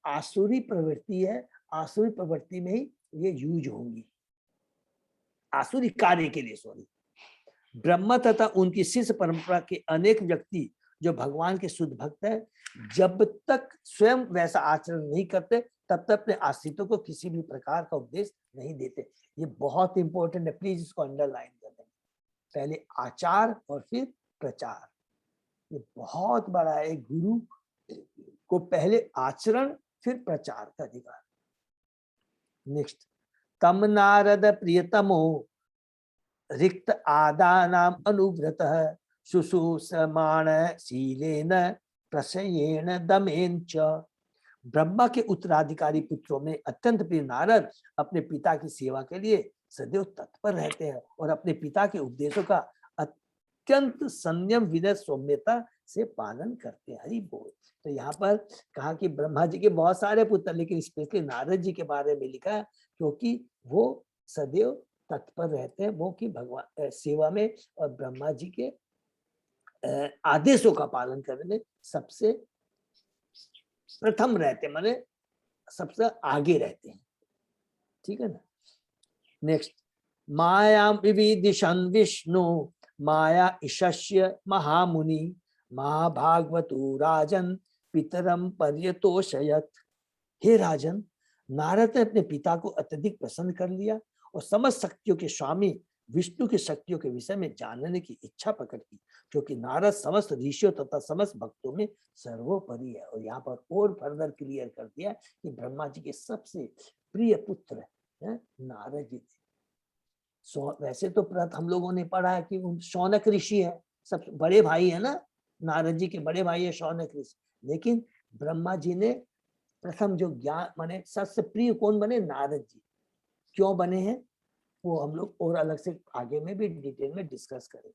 आसुरी प्रवृत्ति है। आसुरी प्रवृत्ति में ही ये यूज होंगी, आसुरी कार्य के लिए। सॉरी, ब्रह्मा तथा उनकी शिष्य परंपरा के अनेक व्यक्ति जो भगवान के शुद्ध भक्त हैं, जब तक स्वयं वैसा आचरण नहीं करते तब तक अपने आश्रितों को किसी भी प्रकार का उपदेश नहीं देते। ये बहुत इंपॉर्टेंट है, प्लीज इसको अंडरलाइन कर दें। पहले आचार और फिर प्रचार, ये बहुत बड़ा है। गुरु को पहले आचरण फिर प्रचार का अधिकार। नेक्स्ट, तम नारद प्रियतमो रिक्त आदानाम अनुव्रतः शुश्रूषमाण शीलेन प्रशयेन दमेन च। ब्रह्मा के उत्तराधिकारी पुत्रों में अत्यंत प्रिय नारद अपने पिता की सेवा के लिए सदैव तत्पर रहते हैं और अपने पिता के उपदेशों का अत्यंत संयम विनय सौम्यता से पालन करते हैं। हरि बोल। तो यहाँ पर कहा कि ब्रह्मा जी के बहुत सारे पुत्र, लेकिन स्पेशली नारद जी के बारे में लिखा है क्योंकि वो सदैव तत्पर रहते हैं वो कि भगवान सेवा में और ब्रह्मा जी के आदेशों का पालन करने में सबसे प्रथम रहते, माने सबसे आगे रहते हैं। ठीक है ना। नेक्स्ट, मायां विविदिशन् विष्णु माया ईशस्य महामुनि महाभागवतो राजन पितरम पर्यतोषयत। हे राजन, नारद ने अपने पिता को अत्यधिक प्रसन्न कर लिया और समस्त शक्तियों के स्वामी विष्णु की शक्तियों के विषय में जानने की इच्छा प्रकट की, क्योंकि नारद समस्त ऋषियों तथा समस्त भक्तों में सर्वोपरि है। और यहाँ पर और फर्दर क्लियर कर दिया कि ब्रह्मा जी के सबसे प्रिय पुत्र है नारद जी थे। वैसे तो हम लोगों ने पढ़ा है कि शौनक ऋषि है, सब बड़े भाई है ना, नारद जी के बड़े भाई है शौनक ऋषि, लेकिन ब्रह्मा जी ने प्रथम जो ज्ञान माने सबसे प्रिय कौन बने, नारद जी। क्यों बने हैं वो हम लोग और अलग से आगे में भी डिटेल में डिस्कस करेंगे।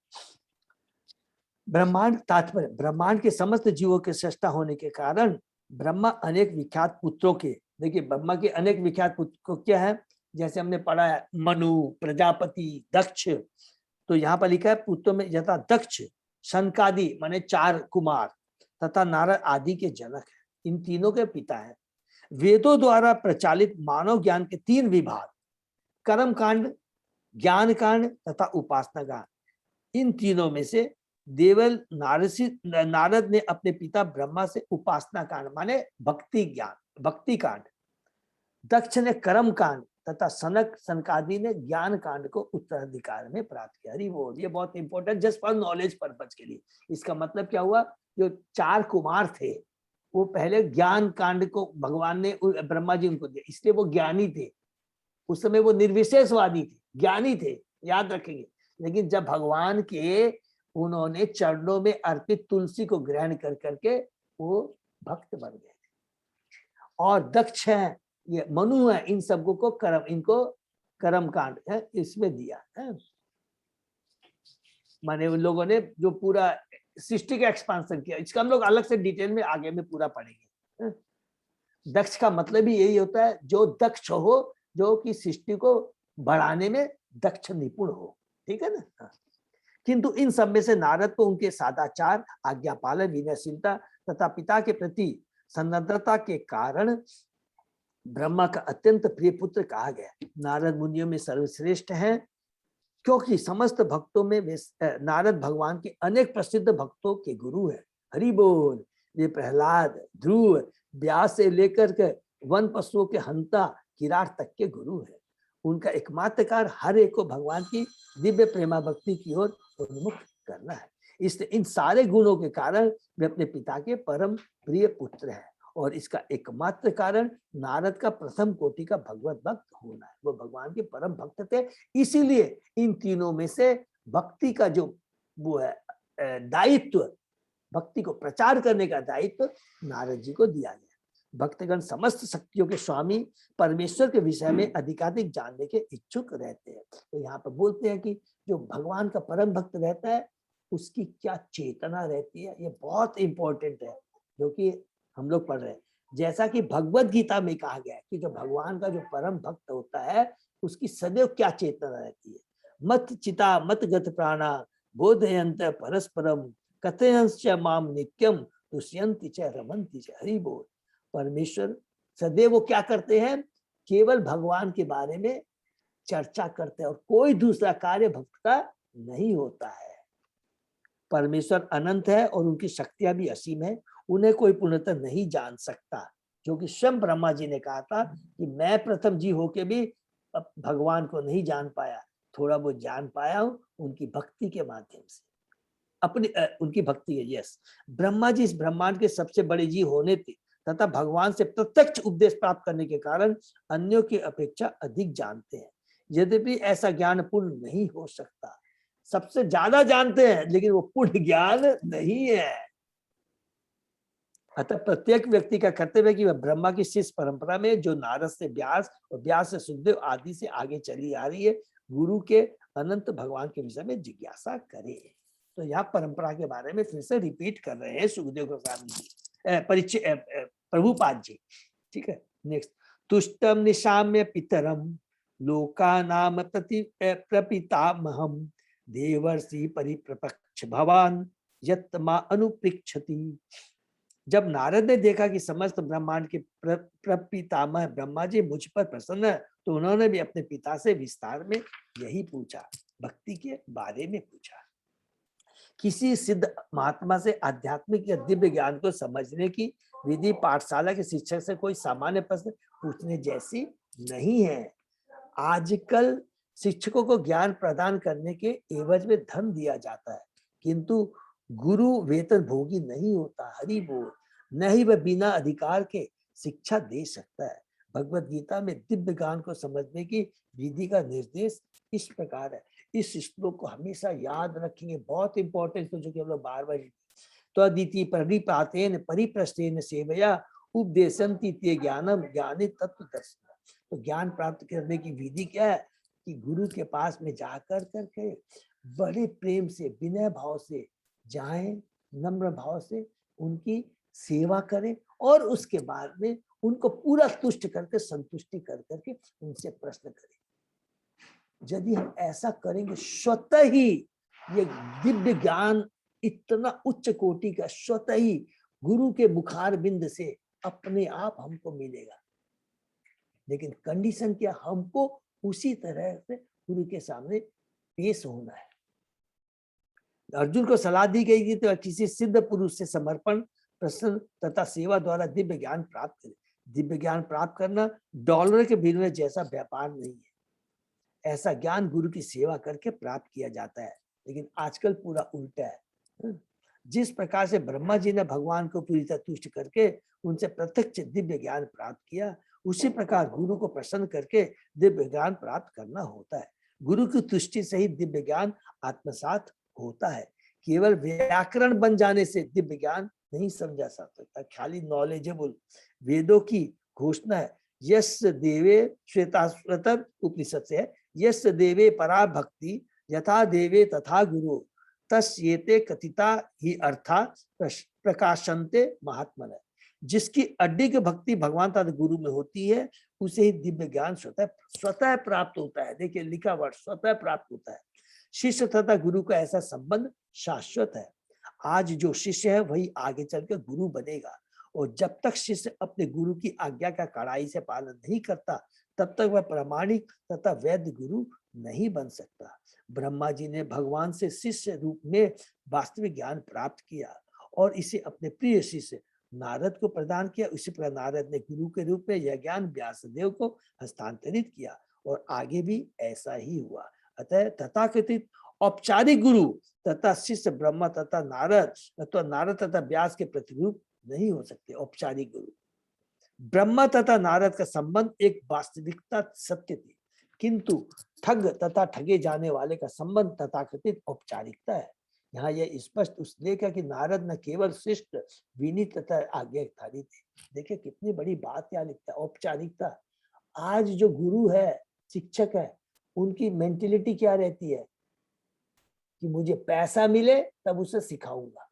ब्रह्मांड तात्पर्य, ब्रह्मांड के समस्त जीवों के सृष्टा होने के कारण ब्रह्मा अनेक विख्यात पुत्रों के, देखिए ब्रह्मा के अनेक विख्यात पुत्र क्या है, जैसे हमने पढ़ा है मनु, प्रजापति, दक्ष। तो यहाँ पर लिखा है पुत्रों में यथा दक्ष, शनकादि माने 4 कुमार तथा नारद आदि के जनक है, इन तीनों के पिता है। वेदों द्वारा प्रचालित मानव ज्ञान के 3 विभाग, कर्म कांड, ज्ञान कांड तथा उपासना कांड, इन तीनों में से देवल नारद ने अपने पिता ब्रह्मा से उपासना कांड माने भक्ति ज्ञान भक्ति कांड, दक्ष ने कर्म कांड तथा सनकादि ने ज्ञान कांड को उत्तराधिकार में प्राप्त किया। हरि बोल। ये बहुत important, just for knowledge purpose के लिए। इसका मतलब क्या हुआ, जो 4 कुमार थे वो पहले ज्ञान कांड को भगवान ने ब्रह्मा जी उनको दिया, इसलिए वो ज्ञानी थे। उस समय वो निर्विशेषवादी थे, ज्ञानी थे, याद रखेंगे। लेकिन जब भगवान के उन्होंने चरणों में अर्पित तुलसी को ग्रहण कर करके वो भक्त बन गए थे। और दक्ष है, ये मनु है, इन सबको को कर्म, इनको कर्म कांड है इसमें दिया है। माने उन लोगों ने जो पूरा सृष्टि का एक्सपांशन किया, इसका हम लोग अलग से डिटेल में आगे में पूरा पढ़ेंगे। दक्ष का मतलब ही यही होता है जो दक्ष हो, जो कि सृष्टि को बढ़ाने में दक्ष निपुण हो। ठीक है ना। किंतु इन सब में से नारद को उनके सदाचार, आज्ञा पालन, विनयशीलता तथा पिता के प्रति संबद्धता के कारण ब्रह्मा का अत्यंत प्रिय पुत्र कहा गया। नारद मुनियों में सर्वश्रेष्ठ हैं क्योंकि समस्त भक्तों में नारद भगवान के अनेक प्रसिद्ध भक्तों के गुरु है। हरि बोल। ये प्रहलाद, ध्रुव, व्यास से लेकर के वन पशुओं के हंता किराट तक के गुरु है। उनका एकमात्र कार्य हर एक को भगवान की दिव्य प्रेमा भक्ति की ओर उन्मुख करना है। इसलिए इन सारे गुणों के कारण वे अपने पिता के परम प्रिय पुत्र हैं और इसका एकमात्र कारण नारद का प्रथम कोटि का भगवत भक्त होना है। वो भगवान के परम भक्त थे, इसीलिए इन तीनों में से भक्ति का जो वो है दायित्व, भक्ति को प्रचार करने का दायित्व नारद जी को दिया गया। भक्तगण समस्त शक्तियों के स्वामी परमेश्वर के विषय में अधिकाधिक जानने के इच्छुक रहते हैं। तो यहाँ पर बोलते हैं कि जो भगवान का परम भक्त रहता है उसकी क्या चेतना रहती है, ये बहुत इंपॉर्टेंट है जो कि हम लोग पढ़ रहे हैं। जैसा कि भगवत गीता में कहा गया है कि जो भगवान का जो परम भक्त होता है उसकी सदैव क्या चेतना रहती है, मत चिता मत गत प्राणा बोधयंत परस्परम कथयंश्च माम नित्यम तुष्यन्ति च रमन्ति च। हरि बोल। परमेश्वर सदैव वो क्या करते हैं, केवल भगवान के बारे में चर्चा करते हैं और कोई दूसरा कार्य भक्त का नहीं होता है। परमेश्वर अनंत है और उनकी शक्तियां भी असीम है, उन्हें कोई पूर्णतः नहीं जान सकता, जो कि स्वयं ब्रह्मा जी ने कहा था कि मैं प्रथम जी होके भी भगवान को नहीं जान पाया, थोड़ा बहुत जान पाया हूं उनकी भक्ति के माध्यम से, अपनी उनकी भक्ति है। यस, ब्रह्मा जी इस ब्रह्मांड के सबसे बड़े जी होने थे तथा भगवान से प्रत्यक्ष उपदेश प्राप्त करने के कारण अन्यों की अपेक्षा अधिक जानते हैं। यद्यपि ऐसा ज्ञान पूर्ण नहीं हो सकता, सबसे ज्यादा जानते हैं लेकिन वो पूर्ण ज्ञान नहीं है। अतः प्रत्येक व्यक्ति का कर्तव्य है कि वह ब्रह्मा की शिष्य परंपरा में जो नारद से व्यास और व्यास से सुखदेव आदि से आगे चली आ रही है, गुरु के अनंत भगवान के विषय में जिज्ञासा करे। तो यहाँ परंपरा के बारे में फिर से रिपीट कर रहे हैं सुखदेव गोस्वामी जी, परिचय प्रभुपाद जी। ठीक है, नेक्स्ट। तुष्टम निशाम्य पितरम लोकानाम प्रपितामहम देवर्षि परिप्रपक्ष भवान यत्मा अनुपृक्षति। जब नारद ने देखा कि समस्त ब्रह्मांड के प्रपितामह ब्रह्मा जी मुझ पर प्रसन्न है, तो उन्होंने भी अपने पिता से विस्तार में यही पूछा, भक्ति के बारे में पूछा। किसी सिद्ध महात्मा से आध्यात्मिक या दिव्य ज्ञान को समझने की विधि पाठशाला के शिक्षक से कोई सामान्य प्रश्न पूछने जैसी नहीं है। आजकल शिक्षकों को ज्ञान प्रदान करने के एवज में धन दिया जाता है, किंतु गुरु वेतन भोगी नहीं होता। हरि बोल। न ही वह बिना अधिकार के शिक्षा दे सकता है। भगवत गीता में दिव्य ज्ञान को समझने की विधि का निर्देश इस प्रकार है। इस श्लोक को हमेशा याद रखेंगे, बहुत इंपॉर्टेंट, जो कि हम लोग बार बार तो अदिति परिपातेन परिप्रश्नेन सेवया उपदेशन्ति ते ज्ञानम ज्ञाने तत्व दर्शन। तो ज्ञान प्राप्त करने की विधि क्या है कि गुरु के पास में जाकर करके बड़े प्रेम से विनय भाव से जाएं, नम्र भाव से उनकी सेवा करें और उसके बाद में उनको पूरा तुष्ट करके संतुष्टि कर करके उनसे प्रश्न करें। यदि हम ऐसा करेंगे स्वतः ही ये दिव्य ज्ञान इतना उच्च कोटि का स्वतः ही गुरु के मुखार बिंद से अपने आप हमको मिलेगा। लेकिन कंडीशन क्या, हमको उसी तरह से गुरु के सामने पेश होना है। अर्जुन को सलाह दी गई थी तो किसी सिद्ध पुरुष से समर्पण, प्रसन्न तथा सेवा द्वारा दिव्य ज्ञान प्राप्त करें। दिव्य ज्ञान प्राप्त करना डॉलर के बिजनेस जैसा व्यापार नहीं है। ऐसा ज्ञान गुरु की सेवा करके प्राप्त किया जाता है, लेकिन आजकल पूरा उल्टा है। जिस प्रकार से ब्रह्मा जी ने भगवान को पूरी तरह तुष्ट करके उनसे प्रत्यक्ष दिव्य ज्ञान प्राप्त किया, उसी प्रकार गुरु को प्रसन्न करके दिव्य ज्ञान प्राप्त करना होता है। गुरु की तुष्टि से ही दिव्य ज्ञान आत्मसात होता है। केवल व्याकरण बन जाने से दिव्य ज्ञान नहीं समझा जा सकता। खाली नॉलेजेबल वेदों की घोषणा है, यश देवे श्वेताश्वतर उपनिषद से है, यश देवे परा भक्ति यथा देवे तथा गुरु तस्येते कथिता ही अर्था प्रकाशन्ते महात्मन। जिसकी अड्डिक भक्ति भगवान तथा गुरु में होती है उसे ही दिव्य ज्ञान स्वतः प्राप्त होता है। देखिए लिखा वर्ड स्वतः प्राप्त होता है। शिष्य तथा गुरु का ऐसा संबंध शाश्वत है। आज जो शिष्य है वही आगे चलकर गुरु बनेगा, और जब तक शिष्य अपने गुरु की आज्ञा का कड़ाई से पालन नहीं करता तब तक वह प्रामाणिक तथा वैध गुरु नहीं बन सकता। ब्रह्मा जी ने भगवान से शिष्य रूप में वास्तविक ज्ञान प्राप्त किया और इसे अपने प्रिय शिष्य नारद को प्रदान किया। उसी प्रकार नारद ने गुरु के रूप में यह ज्ञान व्यासदेव को हस्तांतरित किया और आगे भी ऐसा ही हुआ। अतः तथाकथित औपचारिक गुरु तथा शिष्य ब्रह्मा तथा नारद अथवा नारद तथा व्यास के प्रतिरूप नहीं हो सकते। औपचारिक गुरु ब्रह्मा तथा नारद का संबंध एक वास्तविकता सत्य थी, किंतु ठग तथा ठगे जाने वाले का संबंध तथाकथित औपचारिकता है। यहाँ यह स्पष्ट इसलिए क्या कि नारद न केवल शिष्ट विनीत तथा आज्ञाकारी थे। देखिए कितनी बड़ी बात यहाँ लिखता है, औपचारिकता। आज जो गुरु है, शिक्षक है, उनकी मेंटेलिटी क्या रहती है कि मुझे पैसा मिले तब उसे सिखाऊंगा,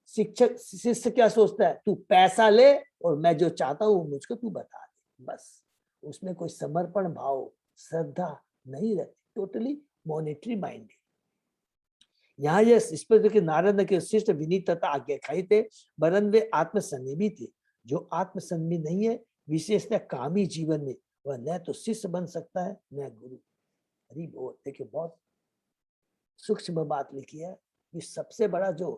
शिक्षक शिष्य क्या सोचता है, तू पैसा ले और मैं जो चाहता हूँ मुझको तू बता दे, बस। उसमें कोई समर्पण भाव, श्रद्धा नहीं रहती, टोटली मॉनिटरी माइंड। यहाँ यह स्पष्ट कि नारद ने शिष्ट विनीत तथा आज्ञाकारी थे, वरन वे आत्मसंयमी थे। जो आत्मसंयमी नहीं है, विशेषतः कामी जीवन में, वह न तो शिष्य बन सकता है न गुरु। हरि बोल। देखिए बहुत सूक्ष्म बात लिखी है कि सबसे बड़ा जो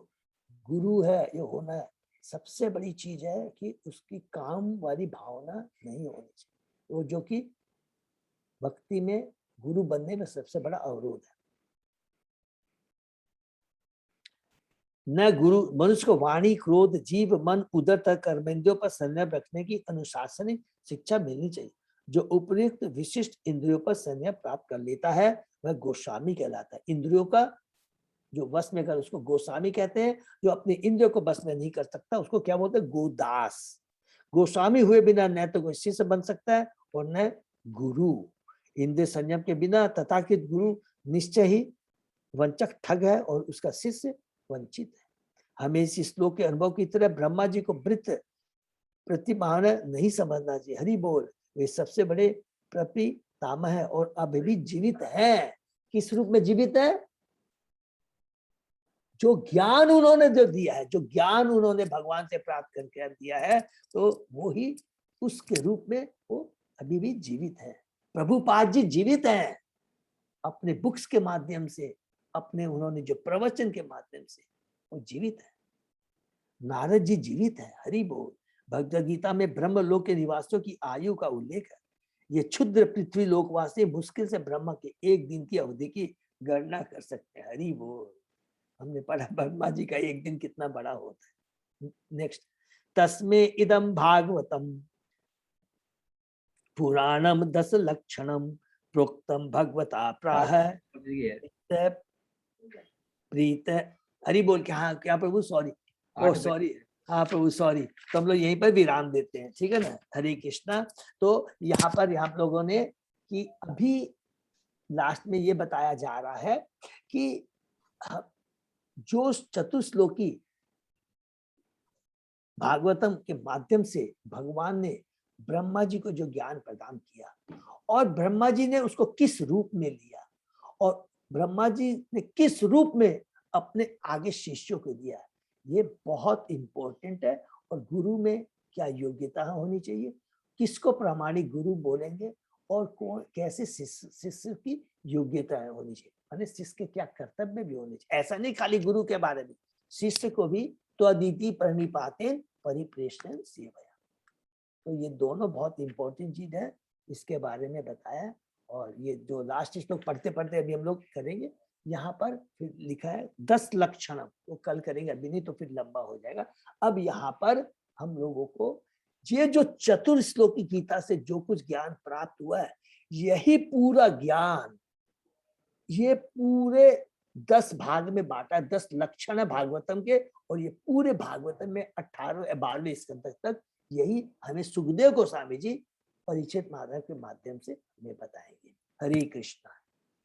गुरु है ये होना है, सबसे बड़ी चीज है कि उसकी काम वाली भावना नहीं होनी चाहिए, वो जो कि भक्ति में गुरु बनने में सबसे बड़ा अवरोध है। न गुरु मनुष्य को वाणी, क्रोध, जीव, मन, उदर तक कर्मेंद्रियों पर संयम रखने की अनुशासनिक शिक्षा मिलनी चाहिए। जो उपयुक्त विशिष्ट इंद्रियों पर संयम प्राप्त कर लेता है वह गोस्वामी कहलाता है। इंद्रियों का जो वश में कर, उसको गोस्वामी कहते हैं। जो अपने इंद्रियों को वश में नहीं कर सकता उसको क्या बोलते हैं, गोदास। गोस्वामी हुए बिना न तो कोई शिष्य बन सकता है और न गुरु। इंद्रिय संयम के बिना तथाकथित गुरु निश्चय ही वंचक, ठग है और उसका शिष्य वंचित है। हमें इस श्लोक के अनुभव की तरह ब्रह्मा जी को वृत्त प्रतिमान नहीं समझना चाहिए। हरि बोल। वे सबसे बड़े प्रपितामह है और अभी भी जीवित है। किस रूप में जीवित है? जो ज्ञान उन्होंने जो दिया है, जो ज्ञान उन्होंने भगवान से प्राप्त करके दिया है, तो वो ही उसके रूप में वो अभी भी जीवित है। प्रभुपाद जी जीवित हैं अपने बुक्स के माध्यम से, अपने उन्होंने जो प्रवचन के माध्यम से वो जीवित है। नारद जी जीवित है। हरि बोल। भगवद गीता में ब्रह्म लोक के निवासियों की आयु का उल्लेख है। ये क्षुद्र पृथ्वी लोकवासी मुश्किल से ब्रह्मा के एक दिन की अवधि की गणना कर सकते हैं। हरि बोल। हमने पढ़ा ब्रह्मा जी का एक दिन कितना बड़ा होता है। नेक्स्ट, तस्मे इदम भागवतम पुराणम 10 लक्षणम प्रोक्तम भगवता प्राह प्रीत। हरि बोल के। हाँ क्या प्रभु, सॉरी, ओ सॉरी, हाँ प्रभु सॉरी। तो हम लोग यहीं पर विराम देते हैं, ठीक है ना। हरे कृष्णा। तो यहाँ पर आप लोगों ने कि अभी लास्ट में ये बताया जा रहा है कि जो चतुश्लोकी भागवतम के माध्यम से भगवान ने ब्रह्मा जी को जो ज्ञान प्रदान किया और ब्रह्मा जी ने उसको किस रूप में लिया और ब्रह्मा जी ने किस रूप में अपने आगे शिष्यों को दिया, ये बहुत इंपॉर्टेंट है। और गुरु में क्या योग्यता होनी चाहिए, किसको प्रामाणिक गुरु बोलेंगे और कौन कैसे शिष्य की योग्यता होनी चाहिए, यानी शिष्य के क्या कर्तव्य भी होने चाहिए। ऐसा नहीं खाली गुरु के बारे में, शिष्य को भी त्वदिति प्रणिपातेन परिप्रेषण सेवया। तो ये दोनों बहुत इंपॉर्टेंट चीज है, इसके बारे में बताया। और ये जो लास्ट श्लोक पढ़ते पढ़ते अभी हम लोग करेंगे। यहाँ पर फिर लिखा है 10 लक्षण, तो कल करेंगे, अभी नहीं तो फिर लंबा हो जाएगा। अब यहाँ पर हम लोगों को ये जो चतुर्श्लोकी गीता से जो कुछ ज्ञान प्राप्त हुआ है, यही पूरा ज्ञान ये पूरे 10 भाग में बांटा, 10 लक्षण है भागवतम के। और ये पूरे भागवतम में 18 या 12वें स्कंद तक यही हमें सुखदेव गोस्वामी जी परीक्षित माधव के माध्यम से हमें बताएंगे। हरे कृष्णा।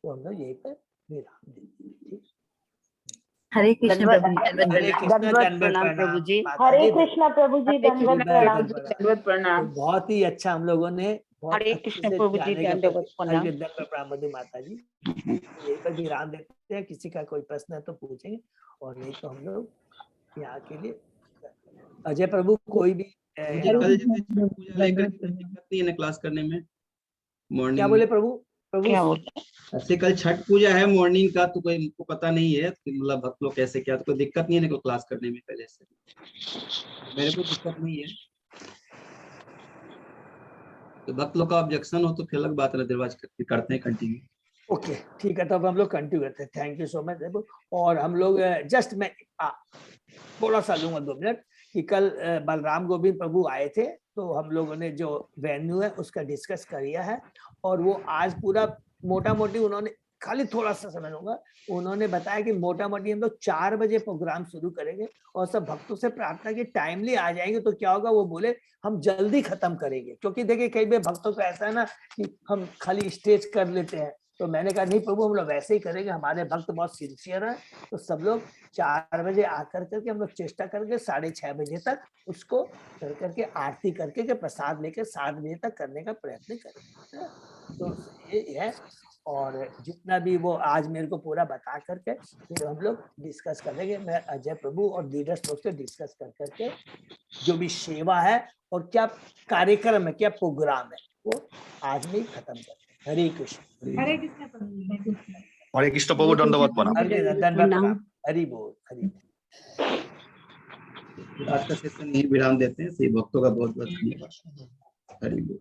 तो हम लोग यहीं पर विराम देंगे। हरे कृष्ण प्रभु जी। हरे कृष्णा। दंडवत प्रणाम प्रभु जी। हरे कृष्णा प्रभु जी। दंडवत प्रणाम। दंडवत प्रणाम। तो बहुत ही अच्छा हम लोगों ने हरे कृष्ण प्रभु जी। दंडवत प्रणाम। मधु माता जी। यहीं पर विराम देते हैं। किसी का कोई प्रश्न है तो पूछेंगे और नहीं तो हम लोग यहाँ के लिए अजय प्रभु कोई भी कल पूजा लेकर दिक्कत नहीं है ना क्लास करने में मॉर्निंग। क्या बोले प्रभु? क्या बोलते? ऐसे कल छठ पूजा है मॉर्निंग का, तो कोई को पता नहीं है कि मतलब भक्त लोग कैसे क्या, तो कोई दिक्कत नहीं है ना क्लास करने में पहले से। मेरे को दिक्कत नहीं है, तो भक्त लोग का ऑब्जेक्शन हो तो फिर अलग बात है, दरवाज करते हैं कंटिन्यू। ओके ठीक है, तो अब हम लोग कंटिन्यू करते हैं। Thank you so much. और हम लोग जस्ट मैं थोड़ा सा लूंगा 2 मिनट कि कल बलराम गोविंद प्रभु आए थे, तो हम लोगों ने जो वेन्यू है उसका डिस्कस किया है। और वो आज पूरा मोटा मोटी उन्होंने खाली थोड़ा सा समय लूंगा, उन्होंने बताया कि मोटा मोटी हम लोग 4 बजे प्रोग्राम शुरू करेंगे और सब भक्तों से प्रार्थना की टाइमली आ जाएंगे। तो क्या होगा, वो बोले हम जल्दी खत्म करेंगे, क्योंकि देखिए कई बार भक्तों को ऐसा है ना कि हम खाली स्टेज कर लेते हैं तो मैंने कहा नहीं प्रभु हम लोग वैसे ही करेंगे, हमारे भक्त बहुत सिंसियर हैं। तो सब लोग 4 बजे आकर करके हम लोग चेष्टा करके 6:30 बजे तक उसको कर करके आरती करके के प्रसाद लेके 7 बजे तक करने का प्रयत्न करेंगे। तो ये है, और जितना भी वो आज मेरे को पूरा बता करके फिर हम लोग डिस्कस करेंगे। मैं अजय प्रभु और लीडर्स लोग से डिस्कस कर करके जो भी सेवा है और क्या कार्यक्रम है, क्या प्रोग्राम है, वो आज में ही खत्म करते हैं। हरे कृष्ण। हरे कृष्ण प्रभु। हरे कृष्ण प्रभु, दंडवत प्रणाम। धन्यवाद प्रणाम। हरि बोल हरि बोल। आज का सेशन यही विराम देते हैं। सभी भक्तों का बहुत बहुत धन्यवाद। हरि बोल।